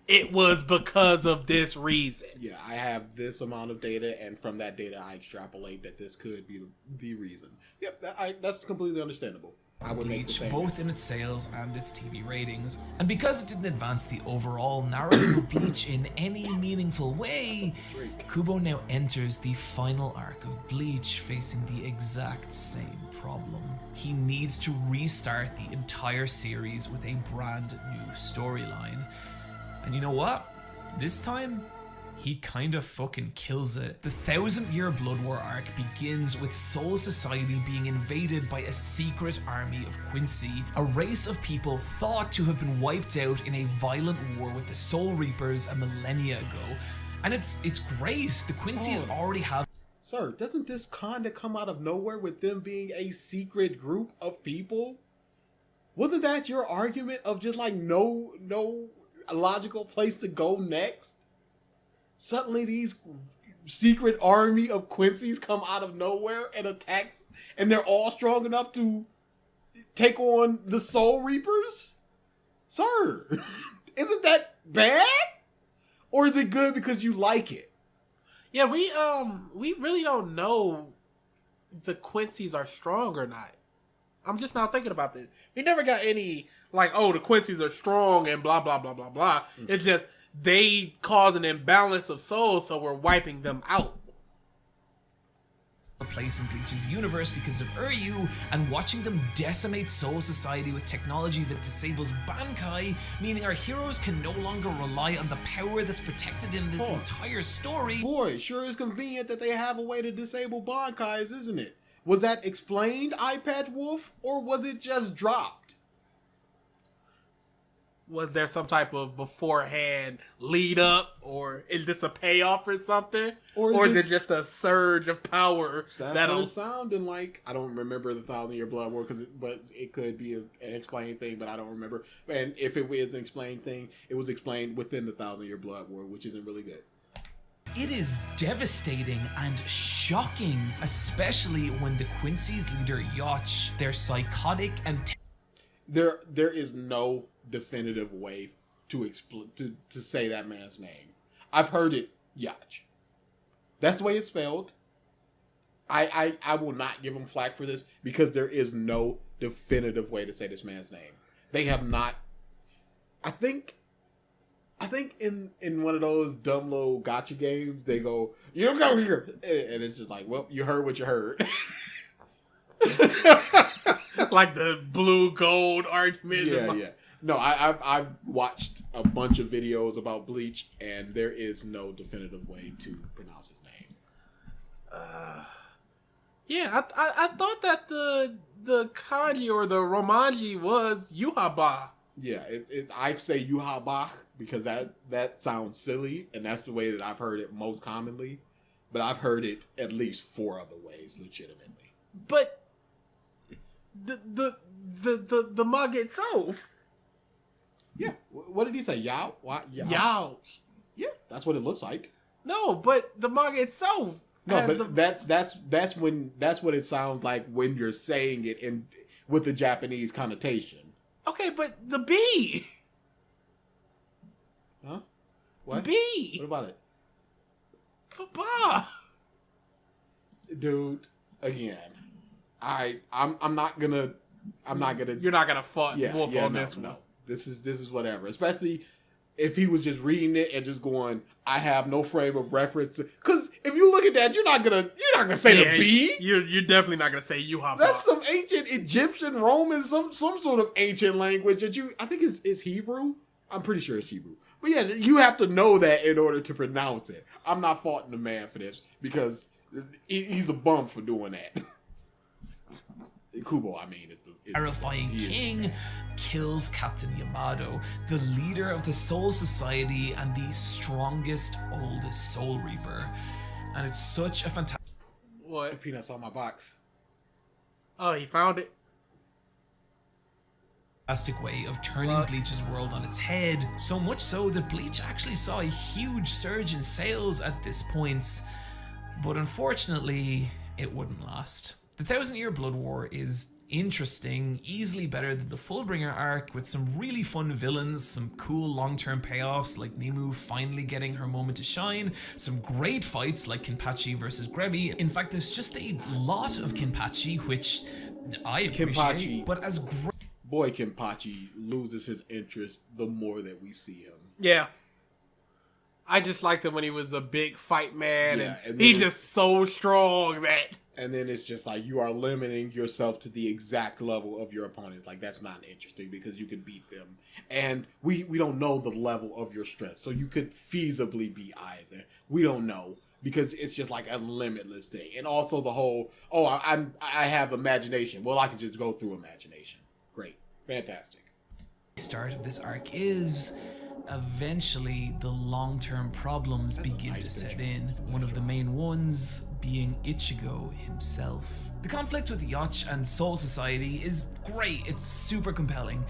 it was because of this reason. Yeah, I have this amount of data, and from that data, I extrapolate that this could be the reason. Yep, that's completely understandable. I would make the Bleach, same. both in its sales and its TV ratings. And because it didn't advance the overall narrative of Bleach in any meaningful way, Kubo now enters the final arc of Bleach facing the exact same problem. He needs to restart the entire series with a brand new storyline. And you know what? This time, he kinda fucking kills it. The 1,000-year Blood War arc begins with Soul Society being invaded by a secret army of Quincy, a race of people thought to have been wiped out in a violent war with the Soul Reapers a millennia ago. And it's great. The Quincy's already have... Sir, doesn't this kinda come out of nowhere with them being a secret group of people? Wasn't that your argument of just like no logical place to go next? Suddenly these secret army of Quincy's come out of nowhere and attacks, and they're all strong enough to take on the Soul Reapers? Sir, isn't that bad? Or is it good because you like it? Yeah, we really don't know if the Quincy's are strong or not. I'm just now thinking about this. We never got any, like, oh, the Quincy's are strong and blah, blah, blah, blah, blah. It's just, they cause an imbalance of souls, so we're wiping them out. A place in Bleach's universe because of Uryu, and watching them decimate Soul Society with technology that disables Bankai, meaning our heroes can no longer rely on the power that's protected in this entire story. Boy, sure is convenient that they have a way to disable Bankais, isn't it? Was that explained, Eyepatchwolf, or was it just dropped? Was there some type of beforehand lead up, or is this a payoff or something? Or is it just a surge of power? That's what it sounded like. I don't remember the 1,000-Year Blood War, but it could be an explained thing, but I don't remember. And if it was an explained thing, it was explained within the 1,000-Year Blood War, which isn't really good. It is devastating and shocking, especially when the Quincy's leader Yhwach, their psychotic and there is no definitive way to say that man's name. I've heard it Yhwach. That's the way it's spelled. I will not give him flack for this because there is no definitive way to say this man's name. They have not. I think in one of those dumb little gotcha games, they go, "You don't come here," and it's just like, well, you heard what you heard. Like the blue gold argument. Yeah. No, I've watched a bunch of videos about Bleach, and there is no definitive way to pronounce his name. Yeah, I thought that the kanji or the romanji was Yuhaba. Yeah, I say Yhwach because that sounds silly, and that's the way that I've heard it most commonly. But I've heard it at least 4 other ways, legitimately. But the manga itself. Yeah, what did he say? Yao? What? Yao. Yeah, that's what it looks like. No, but the manga itself. No, but that's what it sounds like when you're saying it in with the Japanese connotation. Okay, but the B. Huh? What? The B. What about it? Papa. Dude, again, I'm not gonna. You're not gonna fault Wolf on this one. No. This is whatever. Especially if he was just reading it and just going, I have no frame of reference. Because if you look at that, you're not gonna say the B. You're definitely not gonna say Yuhaba. That's some ancient Egyptian, Roman, some sort of ancient language that I think is Hebrew. I'm pretty sure it's Hebrew. But yeah, you have to know that in order to pronounce it. I'm not faulting the man for this because he's a bum for doing that. Kubo, I mean, is terrifying king kills Captain Yamato, the leader of the Soul Society and the strongest, oldest Soul Reaper. And it's such a fantastic... What? Peanuts on my box. Oh, he found it. Fantastic way of turning Bleach's world on its head, so much so that Bleach actually saw a huge surge in sales at this point, but unfortunately it wouldn't last. The 1,000-Year Blood War is interesting, easily better than the Fullbringer arc, with some really fun villains, some cool long-term payoffs like Nemu finally getting her moment to shine, some great fights like Kenpachi versus Grebi. In fact, there's just a lot of Kenpachi, which I appreciate, but as great... Boy, Kenpachi loses his interest the more that we see him. Yeah. I just liked him when he was a big fight man, Yeah, and he's just so strong that... And then it's just like you are limiting yourself to the exact level of your opponents. Like, that's not interesting because you can beat them. And we don't know the level of your strength. So you could feasibly beat Aizen. We don't know because it's just like a limitless thing. And also the whole, I have imagination. Well, I can just go through imagination. Great. Fantastic. Start of this arc is eventually the long-term problems begin to set in. One of the main ones being Ichigo himself. The conflict with Yhwach and Soul Society is great, it's super compelling,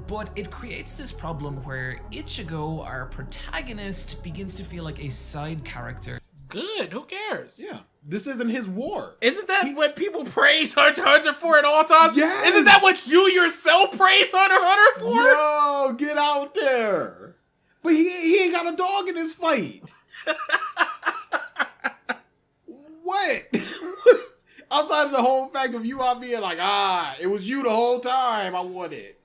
but it creates this problem where Ichigo, our protagonist, begins to feel like a side character. Good, who cares? Yeah. This isn't his war. Isn't that what people praise Hunter x Hunter for at all times? Yes! Isn't that what you yourself praise Hunter x Hunter for? Yo, get out there. But he ain't got a dog in his fight. What? Outside of the whole fact of you all being like, it was you the whole time, I won it.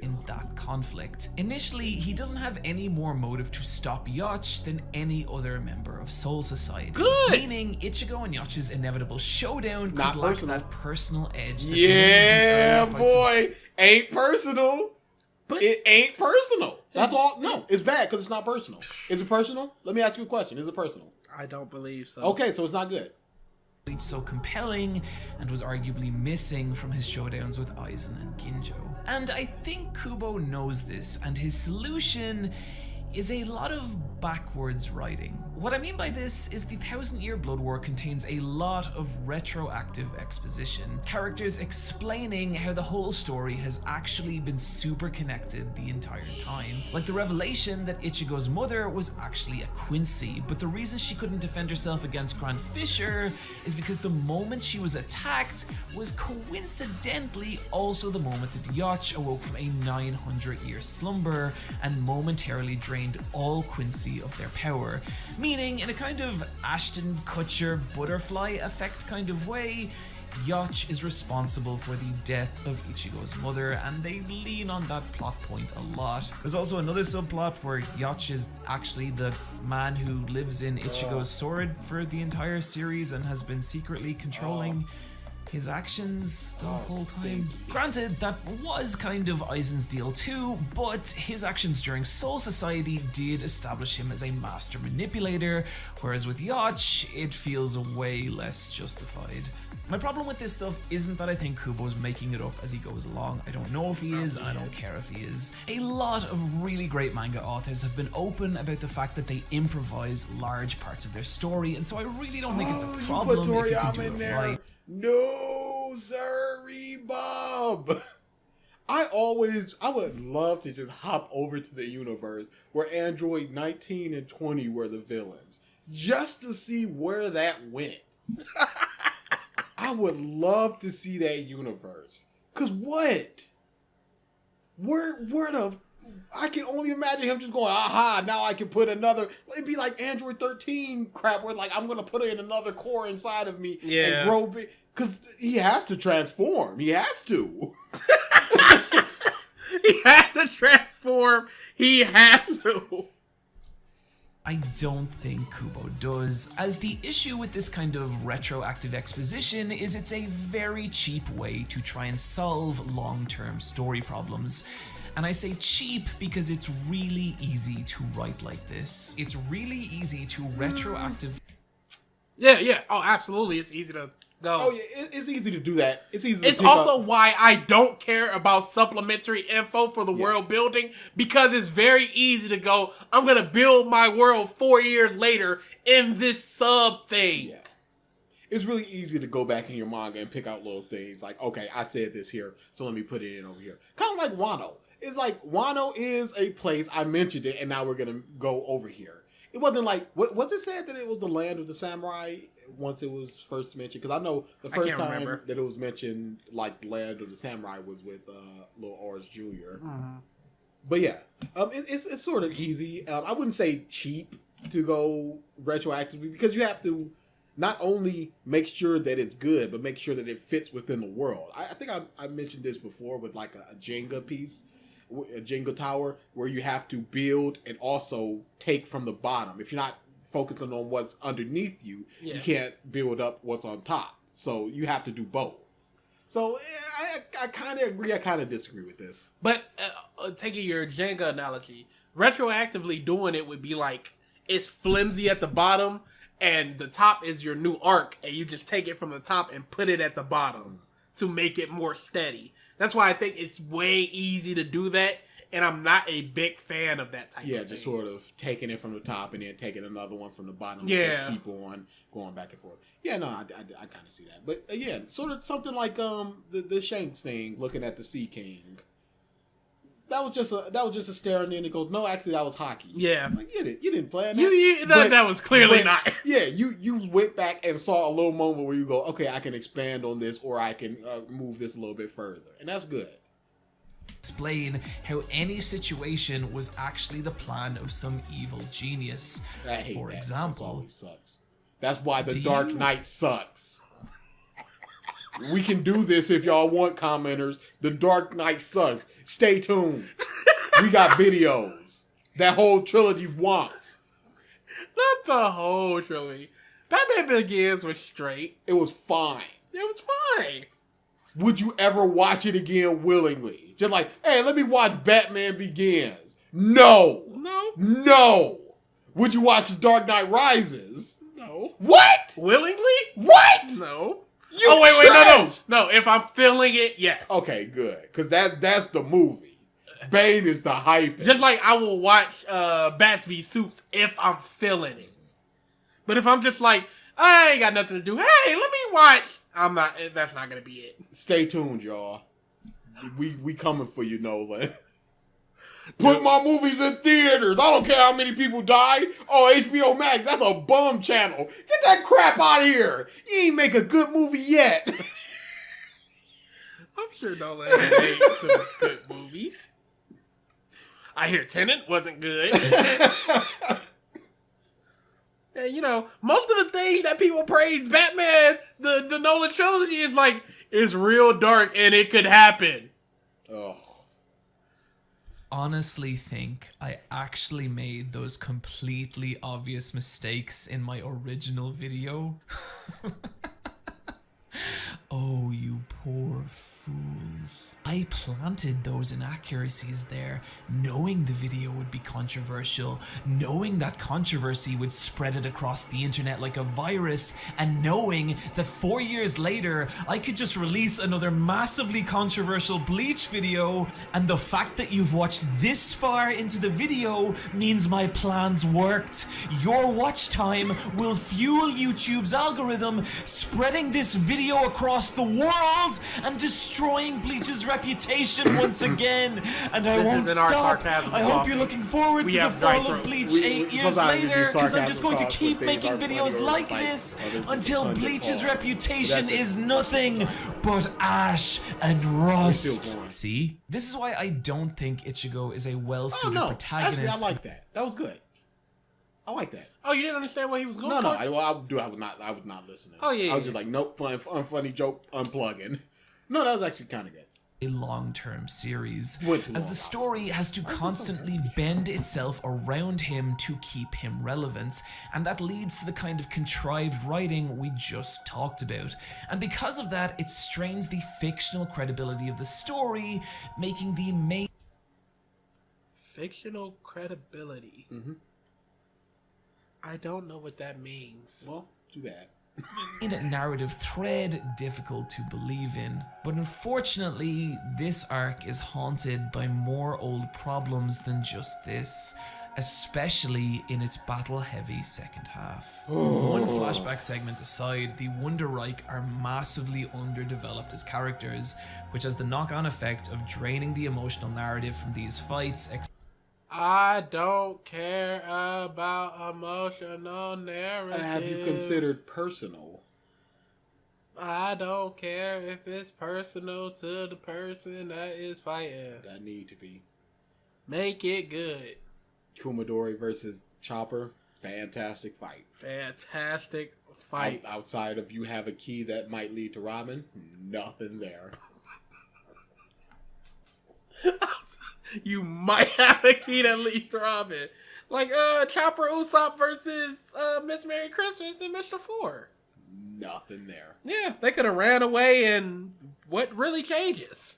In that conflict. Initially, he doesn't have any more motive to stop Yhwach than any other member of Soul Society. Good! Meaning, Ichigo and Yhwach's inevitable showdown could lack that personal edge. That Yeah, boy. Ain't personal. But it ain't personal. That's all. No, it's bad because it's not personal. Is it personal? Let me ask you a question. Is it personal? I don't believe so. Okay, so it's not good. So compelling and was arguably missing from his showdowns with Aizen and Ginjo. And I think Kubo knows this, and his solution is a lot of backwards writing. What I mean by this is the 1,000-Year Blood War contains a lot of retroactive exposition. Characters explaining how the whole story has actually been super connected the entire time. Like the revelation that Ichigo's mother was actually a Quincy, but the reason she couldn't defend herself against Grand Fisher is because the moment she was attacked was coincidentally also the moment that Yhwach awoke from a 900-year slumber and momentarily drained all Quincy of their power, meaning in a kind of Ashton Kutcher butterfly effect kind of way, Yhwach is responsible for the death of Ichigo's mother, and they lean on that plot point a lot. There's also another subplot where Yhwach is actually the man who lives in Ichigo's sword for the entire series and has been secretly controlling his actions the whole time. Granted, that was kind of Aizen's deal too, but his actions during Soul Society did establish him as a master manipulator, whereas with Yhwach, it feels way less justified. My problem with this stuff isn't that I think Kubo's making it up as he goes along. I don't know if he is, and I don't care if he is. A lot of really great manga authors have been open about the fact that they improvise large parts of their story, and so I really don't think it's a problem if you can do it right. No, sirree, Bob. I would love to just hop over to the universe where Android 19 and 20 were the villains, just to see where that went. I would love to see that universe. Cause what? Where the? I can only imagine him just going, aha, now I can put another, it'd be like Android 13 crap where like, I'm going to put in another core inside of me and grow big. Cause he has to transform. He has to. He has to transform. He has to. I don't think Kubo does, as the issue with this kind of retroactive exposition is it's a very cheap way to try and solve long-term story problems. And I say cheap because it's really easy to write like this. It's really easy to retroactive... Yeah. Oh, absolutely. It's easy to Go. Oh yeah, it's easy to do that. It's easy. It's also why I don't care about supplementary info for the world building, because it's very easy to go, I'm gonna build my world 4 years later in this sub thing. Yeah. It's really easy to go back in your manga and pick out little things like, okay, I said this here, so let me put it in over here. Kind of like Wano. It's like Wano is a place, I mentioned it, and now we're gonna go over here. It wasn't like, was it said that it was the land of the samurai once it was first mentioned? Because I know the first time that it was mentioned, like, the land of the samurai was with Lil Orange Jr. Mm-hmm. But yeah, it's sort of easy. I wouldn't say cheap to go retroactively, because you have to not only make sure that it's good, but make sure that it fits within the world. I think I mentioned this before with like a Jenga piece, a Jenga tower, where you have to build and also take from the bottom. If you're not focusing on what's underneath you, you can't build up what's on top. So you have to do both. So I kind of agree, I kind of disagree with this. But taking your Jenga analogy, retroactively doing it would be like, it's flimsy at the bottom, and the top is your new arc, and you just take it from the top and put it at the bottom to make it more steady. That's why I think it's way easy to do that, and I'm not a big fan of that type of thing. Yeah, just sort of taking it from the top and then taking another one from the bottom. Yeah. And just keep on going back and forth. Yeah, no, I kind of see that. But again, sort of something like the Shanks thing, looking at the Sea King. That was just a stare, and then it goes, no, actually that was hockey. Yeah, like, you didn't plan that. That was clearly not. Yeah, you went back and saw a little moment where you go, okay, I can expand on this, or I can move this a little bit further, and that's good. Explain how any situation was actually the plan of some evil genius. I hate For that. example, That always sucks. That's why the Dark Knight sucks. We can do this if y'all want, commenters. The Dark Knight sucks. Stay tuned. We got videos. That whole trilogy wants. Not the whole trilogy. Batman Begins was straight. It was fine. It was fine. Would you ever watch it again willingly? Just like, hey, let me watch Batman Begins. No. No. Would you watch The Dark Knight Rises? No. What? Willingly? What? No. Wait, no. If I'm feeling it, yes. Okay, good. Because that's the movie. Bane is the hype. Just like I will watch Bats v Supes if I'm feeling it. But if I'm just like, I ain't got nothing to do, hey, let me watch. That's not gonna be it. Stay tuned, y'all. We coming for you, Nolan. Put my movies in theaters. I don't care how many people died. Oh, HBO Max, that's a bum channel. Get that crap out of here. You ain't make a good movie yet. I'm sure Nolan made some good movies. I hear Tenet wasn't good. And most of the things that people praise Batman, the Nolan trilogy, is like, it's real dark and it could happen. Oh. Honestly think I actually made those completely obvious mistakes in my original video. Oh, you poor fools. I planted those inaccuracies there, knowing the video would be controversial, knowing that controversy would spread it across the internet like a virus, and knowing that 4 years later, I could just release another massively controversial Bleach video, and the fact that you've watched this far into the video means my plans worked. Your watch time will fuel YouTube's algorithm, spreading this video across the world and destroying Bleach's reputation once again. And I won't stop. I hope you're looking forward to the Fall of Bleach 8 years later, because I'm just going to keep making videos like this until Bleach's reputation is nothing but ash and rust. See? This is why I don't think Ichigo is a well-suited protagonist. Actually, I like that. That was good. I like that. Oh, you didn't understand what he was going for? No. I was not listening. Oh, yeah. I was just like, nope, unfunny joke, unplugging. No, that was actually kind of good. A long-term series, as the story has to constantly bend itself around him to keep him relevant, and that leads to the kind of contrived writing we just talked about. And because of that, it strains the fictional credibility of the story, making the main... Fictional credibility? Mm-hmm. I don't know what that means. Well, too bad. narrative thread difficult to believe in. But unfortunately, this arc is haunted by more old problems than just this, especially in its battle-heavy second half. One flashback segment aside, the Wonder Reich are massively underdeveloped as characters, which has the knock-on effect of draining the emotional narrative from these fights. I don't care about emotional narrative. Have you considered personal? I don't care if it's personal to the person that is fighting. That need to be. Make it good. Kumadori versus Chopper. Fantastic fight. Fantastic fight. Outside of you have a key that might lead to ramen, nothing there. You might have a key that leads to Robin. Like Chopper Usopp versus Miss Merry Christmas and Mr. Four. Nothing there. Yeah, they could have ran away, and what really changes?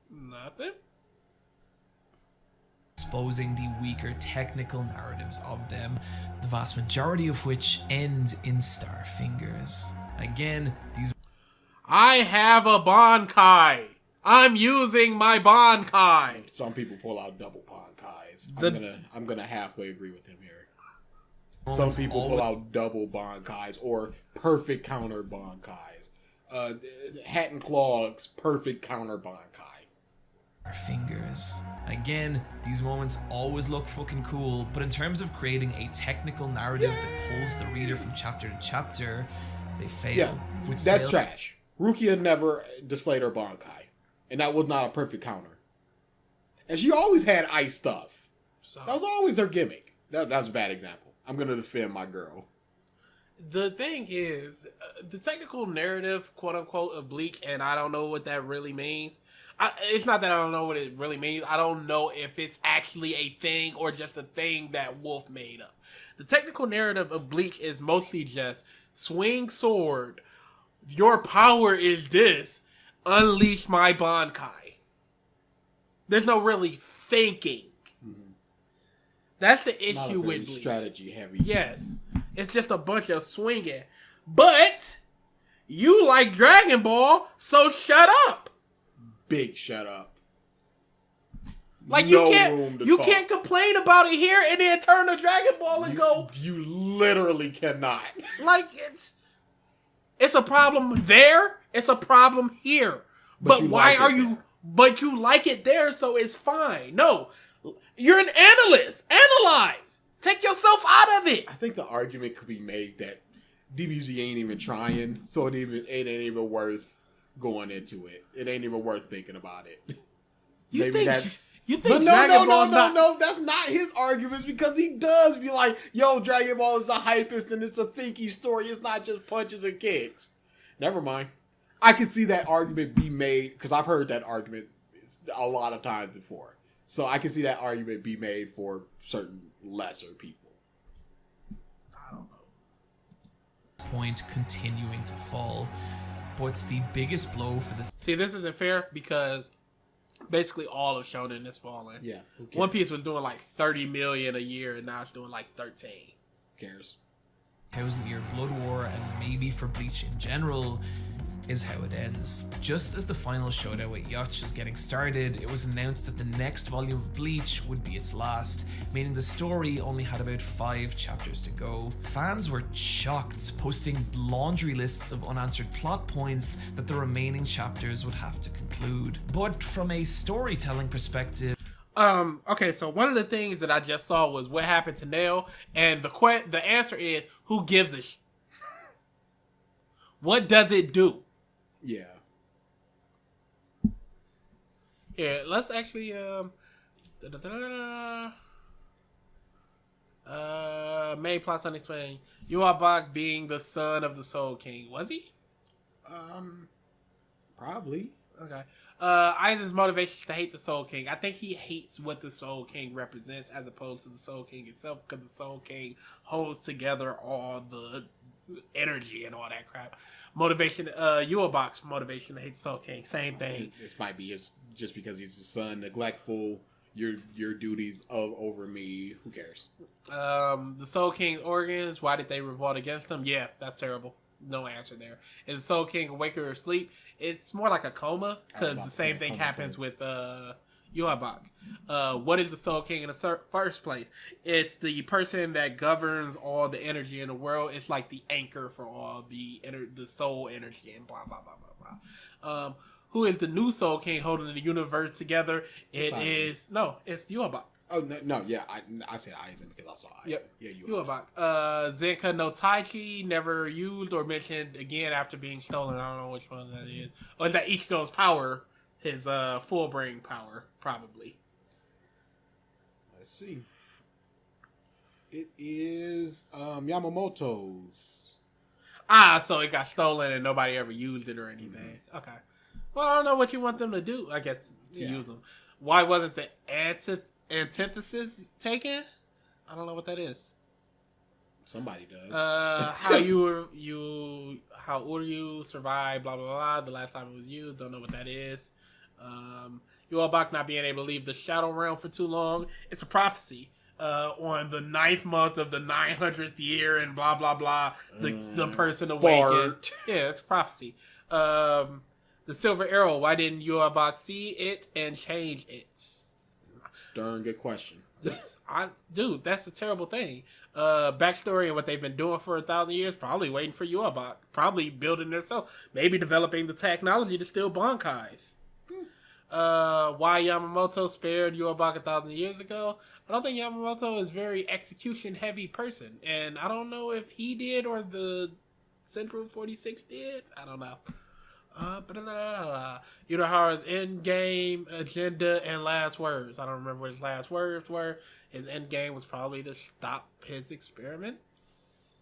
Nothing. Exposing the weaker technical narratives of them, the vast majority of which end in star fingers. Again, these... I have a Bankai. I'm using my Bankai. Some people pull out double Bankais. I'm gonna halfway agree with him here. Some people pull out double Bankais or perfect counter Bankais. Hat and Claw's perfect counter Bankai. our fingers. Again, these moments always look fucking cool, but in terms of creating a technical narrative that pulls the reader from chapter to chapter, they fail. Yeah, that's trash. Rukia never displayed her Bankai, and that was not a perfect counter. And she always had ice stuff. So, that was always her gimmick. That was a bad example. I'm going to defend my girl. The thing is, the technical narrative, quote unquote, of Bleach, and I don't know what that really means. It's not that I don't know what it really means. I don't know if it's actually a thing or just a thing that Wolf made up. The technical narrative of Bleach is mostly just swing sword. Your power is this. Unleash my Bankai. There's no really thinking. Mm-hmm. That's the issue with Bleach. Strategy heavy. Yes. It's just a bunch of swinging. But you like Dragon Ball, so shut up. Big shut up. Like you can't complain about it here and then turn to Dragon Ball and go. You literally cannot. Like it's a problem there. It's a problem here. But why are you? There. But you like it there, so it's fine. No, you're an analyst. Analyze. Take yourself out of it. I think the argument could be made that DBZ ain't even trying, so it ain't even worth going into it. It ain't even worth thinking about it. You think No, that's not his arguments, because he does be like, yo, Dragon Ball is the hypest and it's a thinky story. It's not just punches and kicks. Never mind. I can see that argument be made, because I've heard that argument a lot of times before. So I can see that argument be made for certain lesser people. I don't know. Point continuing to fall. But it's the biggest blow for the... See, this isn't fair because basically all of Shonen is falling. Yeah. One Piece was doing like 30 million a year and now it's doing like 13. Who cares? 1,000-year blood war, and maybe for Bleach in general, is how it ends. Just as the final showdown with Yhwach was getting started, it was announced that the next volume of Bleach would be its last, meaning the story only had about 5 chapters to go. Fans were shocked, posting laundry lists of unanswered plot points that the remaining chapters would have to conclude. But from a storytelling perspective... Okay, so one of the things that I just saw was what happened to Nail, and the answer is, who gives a What does it do? Yeah. Here, let's actually main plots unexplained. Yhwach being the son of the Soul King. Was he? Probably. Okay. Aizen's motivation to hate the Soul King. I think he hates what the Soul King represents as opposed to the Soul King itself, because the Soul King holds together all the energy and all that crap. Motivation, Yhwach's motivation to hate the Soul King. Same thing. This might be just because he's his son, neglectful. your duties over me. Who cares? The Soul King organs. Why did they revolt against them? Yeah, that's terrible. No answer there. Is the Soul King awake or asleep? It's more like a coma because the same thing happens with Yhwach. What is the Soul King in the first place? It's the person that governs all the energy in the world. It's like the anchor for all the soul energy and blah blah blah blah blah. Who is the new Soul King holding the universe together? It's Yhwach. Oh no, yeah, I said Aizen because I saw Aizen. Yep. Yeah, Yhwach. Zenka no Taichi, never used or mentioned again after being stolen. I don't know which one that is. Or is that Ichigo's power, his Fullbringer power, probably. Let's see. It is Yamamoto's. So it got stolen and nobody ever used it or anything. Mm-hmm. Okay. Well, I don't know what you want them to do, I guess, to use them. Why wasn't the antithesis taken? I don't know what that is. Somebody does. How Uryu survived, blah, blah, blah, the last time it was used. Don't know what that is. Yhwach not being able to leave the Shadow Realm for too long. It's a prophecy. On the 9th month of the 900th year and blah, blah, blah, the person awakened. Yeah, it's a prophecy. The Silver Arrow, why didn't Yhwach see it and change it? Stern, good question. Dude, that's a terrible thing. Backstory and what they've been doing for 1,000 years, probably waiting for Yhwach, probably building themselves, maybe developing the technology to steal Bankais. Why Yamamoto spared Yhwach 1,000 years ago? I don't think Yamamoto is a very execution-heavy person, and I don't know if he did or the Central 46 did. I don't know. Urahara's end-game agenda and last words. I don't remember what his last words were. His end-game was probably to stop his experiments.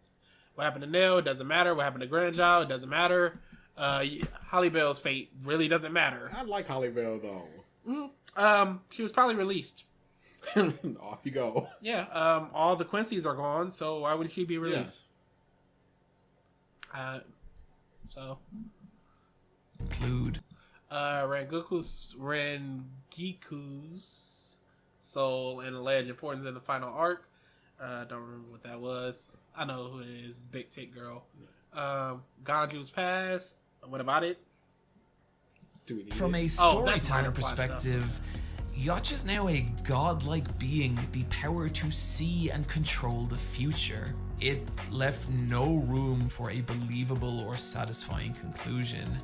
What happened to Nell? It doesn't matter. What happened to Grandjaw? It doesn't matter. Holly Bell's fate really doesn't matter. I like Holly Bell, though. She was probably released. Off you go. Yeah, all the Quincy's are gone, so why wouldn't she be released? Yeah. Include Rengiku's soul and alleged importance in the final arc. Don't remember what that was. I know who it is. Big Tit Girl. Ganju's past. What about it? From a storyteller perspective, Yhwach is now a godlike being, the power to see and control the future. It left no room for a believable or satisfying conclusion.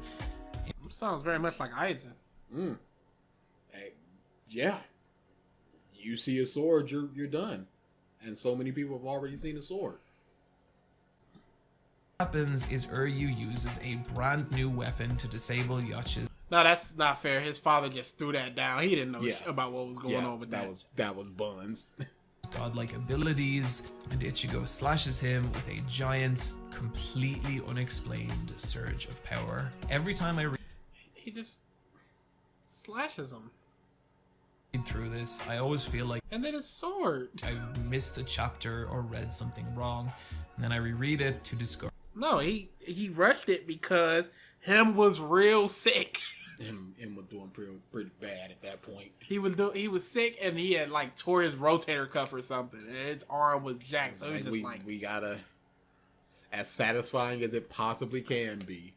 Sounds very much like Aizen. Hey, yeah. You see a sword, you're done. And so many people have already seen a sword. What happens is Uryu uses a brand new weapon to disable Yhwach's. No, that's not fair. His father just threw that down. He didn't know about what was going on with that. That was buns. Godlike abilities, and Ichigo slashes him with a giant, completely unexplained surge of power. Every time I he just slashes him. Read through this, I always feel like, and then his sword, I've missed a chapter or read something wrong, and then I reread it to discover. No, he rushed it because him was real sick. Him was doing pretty bad at that point. He was sick and he had like tore his rotator cuff or something, and his arm was jacked. So he's just we gotta, as satisfying as it possibly can be.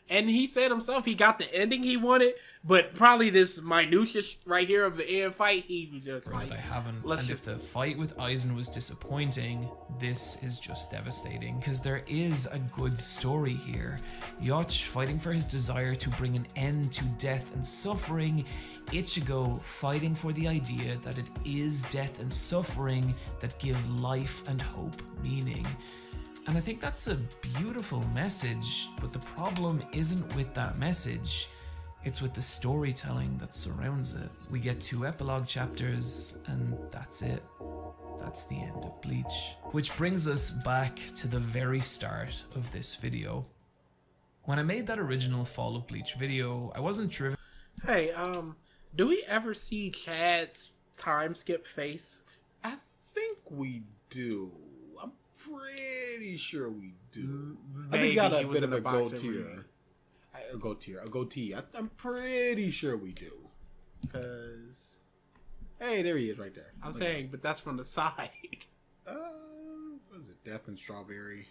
And he said himself he got the ending he wanted, but probably this minutia right here of the end fight, he was just like, I haven't. If the fight with Aizen was disappointing, this is just devastating, because there is a good story here. Yhwach fighting for his desire to bring an end to death and suffering, Ichigo fighting for the idea that it is death and suffering that give life and hope meaning. And I think that's a beautiful message, but the problem isn't with that message, it's with the storytelling that surrounds it. We get 2 epilogue chapters, and that's it. That's the end of Bleach. Which brings us back to the very start of this video. When I made that original Fall of Bleach video, I wasn't driven. Hey, do we ever see Chad's time skip face? I think we do. I'm pretty sure we do. Maybe I think he got a he was bit in of a the boxing goatee. A goatee. I'm pretty sure we do. Because Hey, there he is right there. I'm saying, but that's from the side. What is it? Death and Strawberry.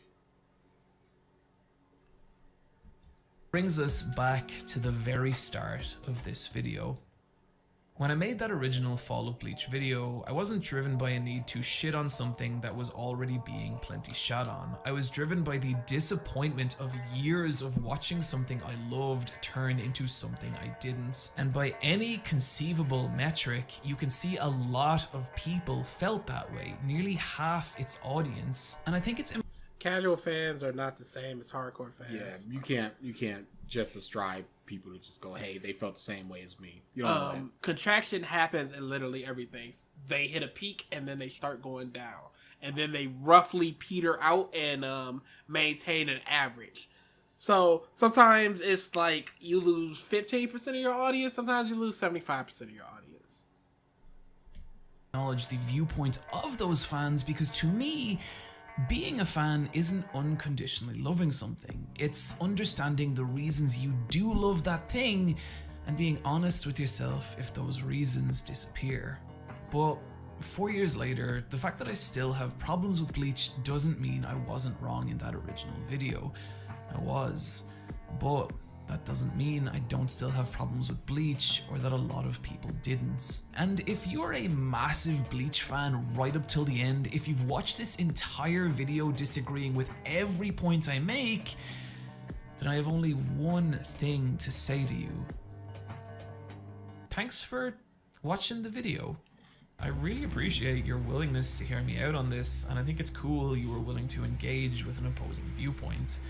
Brings us back to the very start of this video. When I made that original Fall of Bleach video, I wasn't driven by a need to shit on something that was already being plenty shat on. I was driven by the disappointment of years of watching something I loved turn into something I didn't. And by any conceivable metric, you can see a lot of people felt that way, nearly half its audience. And I think it's Casual fans are not the same as hardcore fans. Yeah, you can't just ascribe people to just go, hey, they felt the same way as me. You don't know that. Contraction happens in literally everything. They hit a peak and then they start going down, and then they roughly peter out and maintain an average. So sometimes it's like you lose 15% of your audience, sometimes you lose 75% of your audience. Acknowledge the viewpoint of those fans, because to me, being a fan isn't unconditionally loving something. It's understanding the reasons you do love that thing and being honest with yourself if those reasons disappear. But 4 years later, the fact that I still have problems with Bleach doesn't mean I wasn't wrong in that original video. I was, but that doesn't mean I don't still have problems with Bleach, or that a lot of people didn't. And if you're a massive Bleach fan right up till the end, if you've watched this entire video disagreeing with every point I make, then I have only one thing to say to you. Thanks for watching the video. I really appreciate your willingness to hear me out on this, and I think it's cool you were willing to engage with an opposing viewpoint.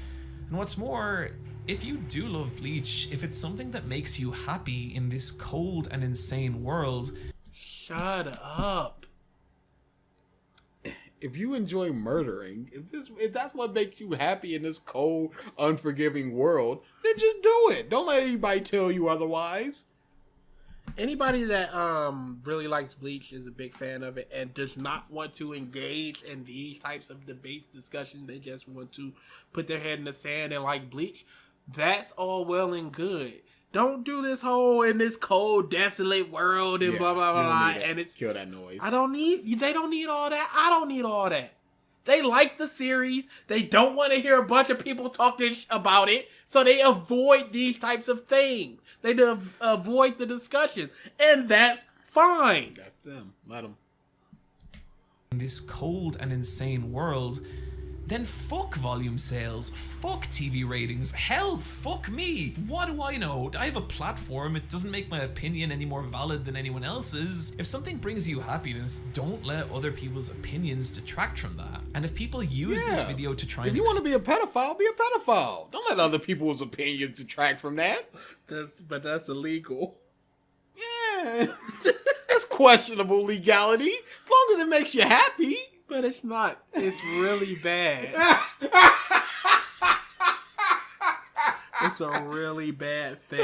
And what's more, if you do love Bleach, if it's something that makes you happy in this cold and insane world... Shut up. If you enjoy murdering, if that's what makes you happy in this cold, unforgiving world, then just do it. Don't let anybody tell you otherwise. Anybody that really likes Bleach is a big fan of it and does not want to engage in these types of debates, discussions. They just want to put their head in the sand and like Bleach. That's all well and good. Don't do this whole in this cold, desolate world and blah blah blah. And it's kill that noise. They don't need all that. I don't need all that. They like the series. They don't want to hear a bunch of people talk about it, so they avoid these types of things. They avoid the discussion, and that's fine. That's them. Let them. In this cold and insane world, then fuck volume sales, fuck TV ratings, hell, fuck me. What do I know? I have a platform. It doesn't make my opinion any more valid than anyone else's. If something brings you happiness, don't let other people's opinions detract from that. And if people use this video to try if and... you want to be a pedophile, be a pedophile. Don't let other people's opinions detract from that. But that's illegal. Yeah. That's questionable legality. As long as it makes you happy. But it's not. It's really bad. It's a really bad thing.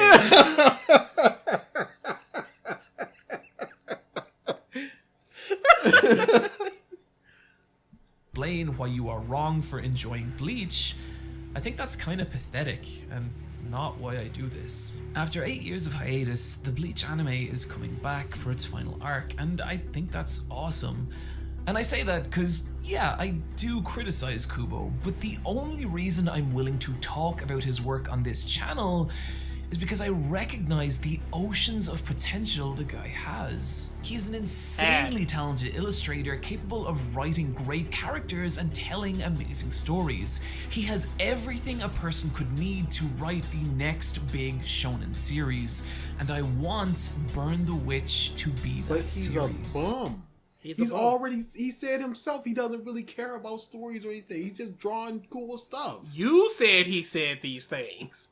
Explain why you are wrong for enjoying Bleach, I think that's kind of pathetic and not why I do this. After 8 years of hiatus, the Bleach anime is coming back for its final arc, and I think that's awesome. And I say that because, yeah, I do criticize Kubo, but the only reason I'm willing to talk about his work on this channel is because I recognize the oceans of potential the guy has. He's an insanely talented illustrator capable of writing great characters and telling amazing stories. He has everything a person could need to write the next big shonen series, and I want Burn the Witch to be that But he's series. a bum. He said himself he doesn't really care about stories or anything. He's just drawing cool stuff. You said he said these things.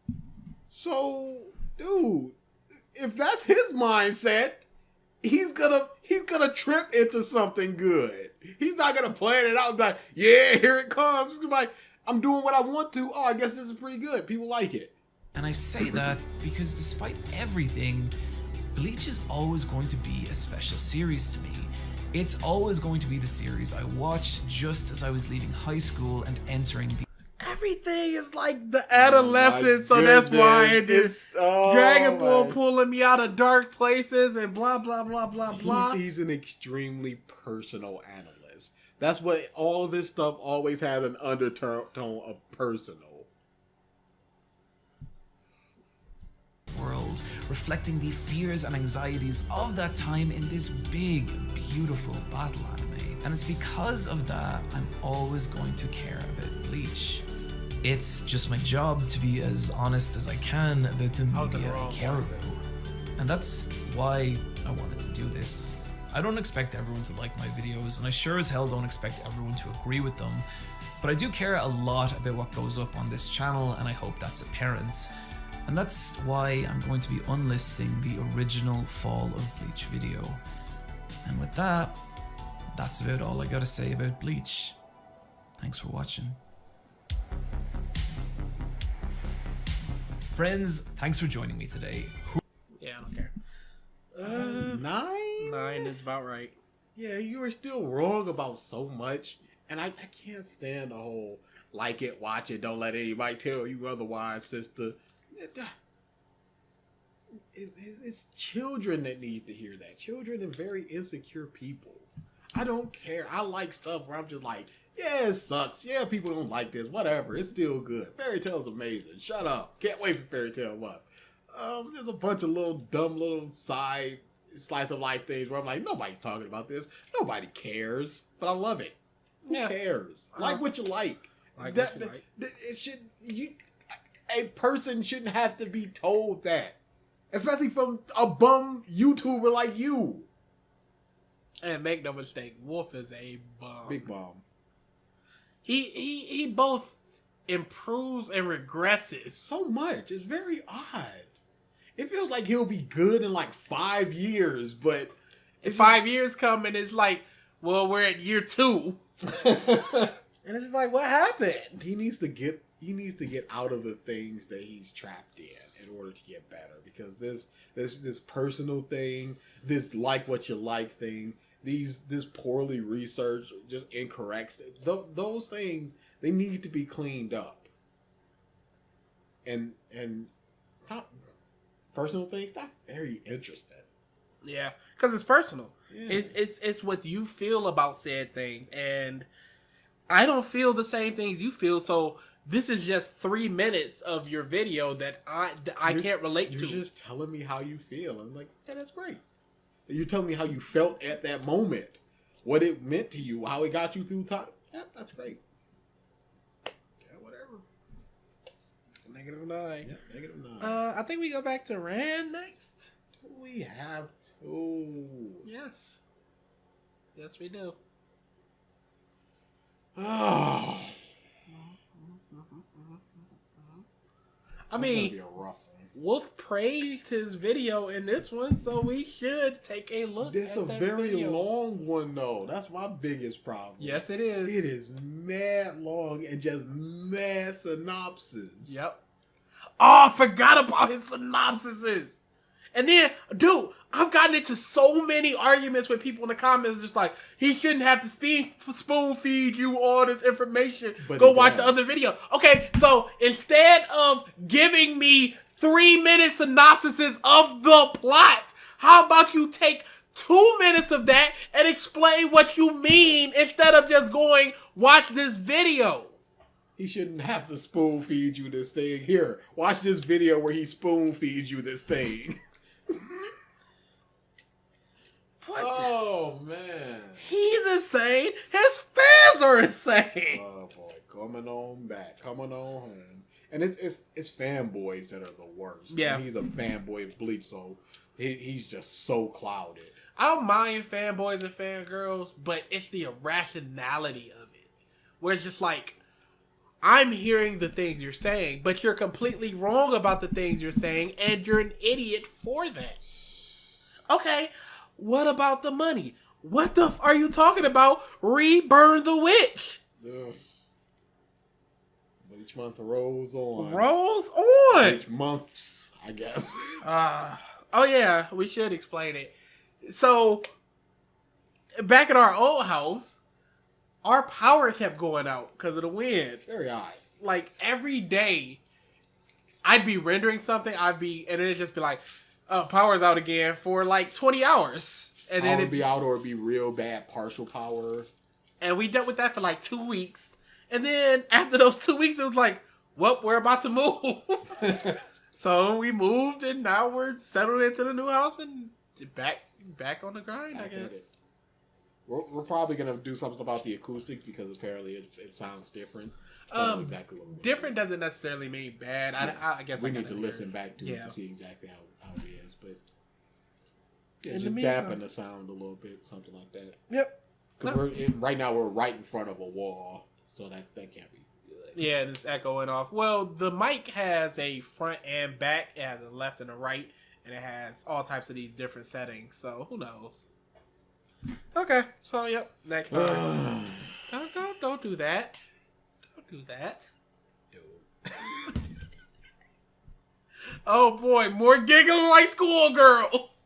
So, dude, if that's his mindset, he's gonna trip into something good. He's not gonna plan it out and be like, yeah, here it comes. He's like, I'm doing what I want to. Oh, I guess this is pretty good. People like it. And I say that because despite everything, Bleach is always going to be a special series to me. It's always going to be the series I watched just as I was leaving high school and entering the... everything is like the adolescence, so goodness. that's why it is. Dragon Ball my- pulling me out of dark places and blah blah blah blah blah. He's an extremely personal analyst. That's what all of this stuff always has, an undertone of personal. World, reflecting the fears and anxieties of that time in this big, beautiful battle anime. And it's because of that I'm always going to care about Bleach. It's just my job to be as honest as I can about the media I care about. And that's why I wanted to do this. I don't expect everyone to like my videos, and I sure as hell don't expect everyone to agree with them, but I do care a lot about what goes up on this channel, and I hope that's apparent. And that's why I'm going to be unlisting the original Fall of Bleach video. And with that, that's about all I gotta say about Bleach. Thanks for watching. Friends, thanks for joining me today. Yeah, I don't care. 9? 9 is about right. Yeah, you are still wrong about so much, and I can't stand the whole like it, watch it, don't let anybody tell you otherwise, sister. It's children that need to hear that. Children and very insecure people. I don't care. I like stuff where I'm just like, yeah, it sucks. Yeah, people don't like this. Whatever. It's still good. Fairy Tail's amazing. Shut up. Can't wait for Fairy Tail what? There's a bunch of little dumb little side slice of life things where I'm like, nobody's talking about this. Nobody cares. But I love it. Who cares? Like what you like. Like what you like. It should a person shouldn't have to be told that. Especially from a bum YouTuber like you. And make no mistake, Wolf is a bum. Big bum. He both improves and regresses. So much. It's very odd. It feels like he'll be good in like 5 years, but If 5 years come and it's like, well, we're at year 2. And it's like, what happened? he needs to get out of the things that he's trapped in order to get better, because this personal thing, this like what you like thing, this poorly researched, just incorrect, those things, they need to be cleaned up. And not personal things, not very interesting. Yeah, because it's personal. Yeah. It's what you feel about said things, and I don't feel the same things you feel. So this is just 3 minutes of your video that I can't relate to. You're just telling me how you feel. I'm like, yeah, that's great. You're telling me how you felt at that moment, what it meant to you, how it got you through time. Yeah, that's great. Yeah, whatever. -9. Yeah, -9. I think we go back to Rand next. Do we have to? Yes. Yes, we do. Oh. I mean, Be a rough one. Wolf praised his video in this one, so we should take a look It's at a that very video. long one, though. That's my biggest problem. Yes, it is. It is mad long and just mad synopsis. Yep. Oh, I forgot about his synopsises. And then, dude, I've gotten into so many arguments with people in the comments, just like, he shouldn't have to spoon feed you all this information. But Go he watch does. the other video. Okay, so instead of giving me 3-minute synopsises of the plot, how about you take 2 minutes of that and explain what you mean instead of just going, watch this video? He shouldn't have to spoon feed you this thing. Here, watch this video where he spoon feeds you this thing. What? Oh, man. He's insane. His fans are insane. Oh, boy. Coming on back. Coming on home. And it's fanboys that are the worst. Yeah. And he's a fanboy of Bleach, so he's just so clouded. I don't mind fanboys and fangirls, but it's the irrationality of it. Where it's just like, I'm hearing the things you're saying, but you're completely wrong about the things you're saying, and you're an idiot for that. Okay, what about the money? What the are you talking about? Reburn the witch. Ugh. Each month rolls on. Rolls on. Each months, I guess. Oh yeah, we should explain it. So, back at our old house, our power kept going out because of the wind. Very odd. like every day I'd be rendering something, and then it'd just be like, power's out again for like 20 hours. And then it'd be out, or it'd be real bad partial power. And we dealt with that for like 2 weeks. And then after those 2 weeks, it was like, well, we're about to move. So we moved, and now we're settled into the new house and back on the grind, I guess. We're probably going to do something about the acoustics because apparently it sounds different. Exactly what different doesn't necessarily mean bad. I guess we need to listen back to it to see exactly how it is. But yeah, just dampen the sound a little bit, something like that. Yep. Because right now we're right in front of a wall, so that can't be good. Yeah, and it's echoing off. Well, the mic has a front and back. It has a left and a right, and it has all types of these different settings. So who knows? Okay, so yep, next time. Don't do that. Don't do that. Dude. Oh boy, more giggling like schoolgirls.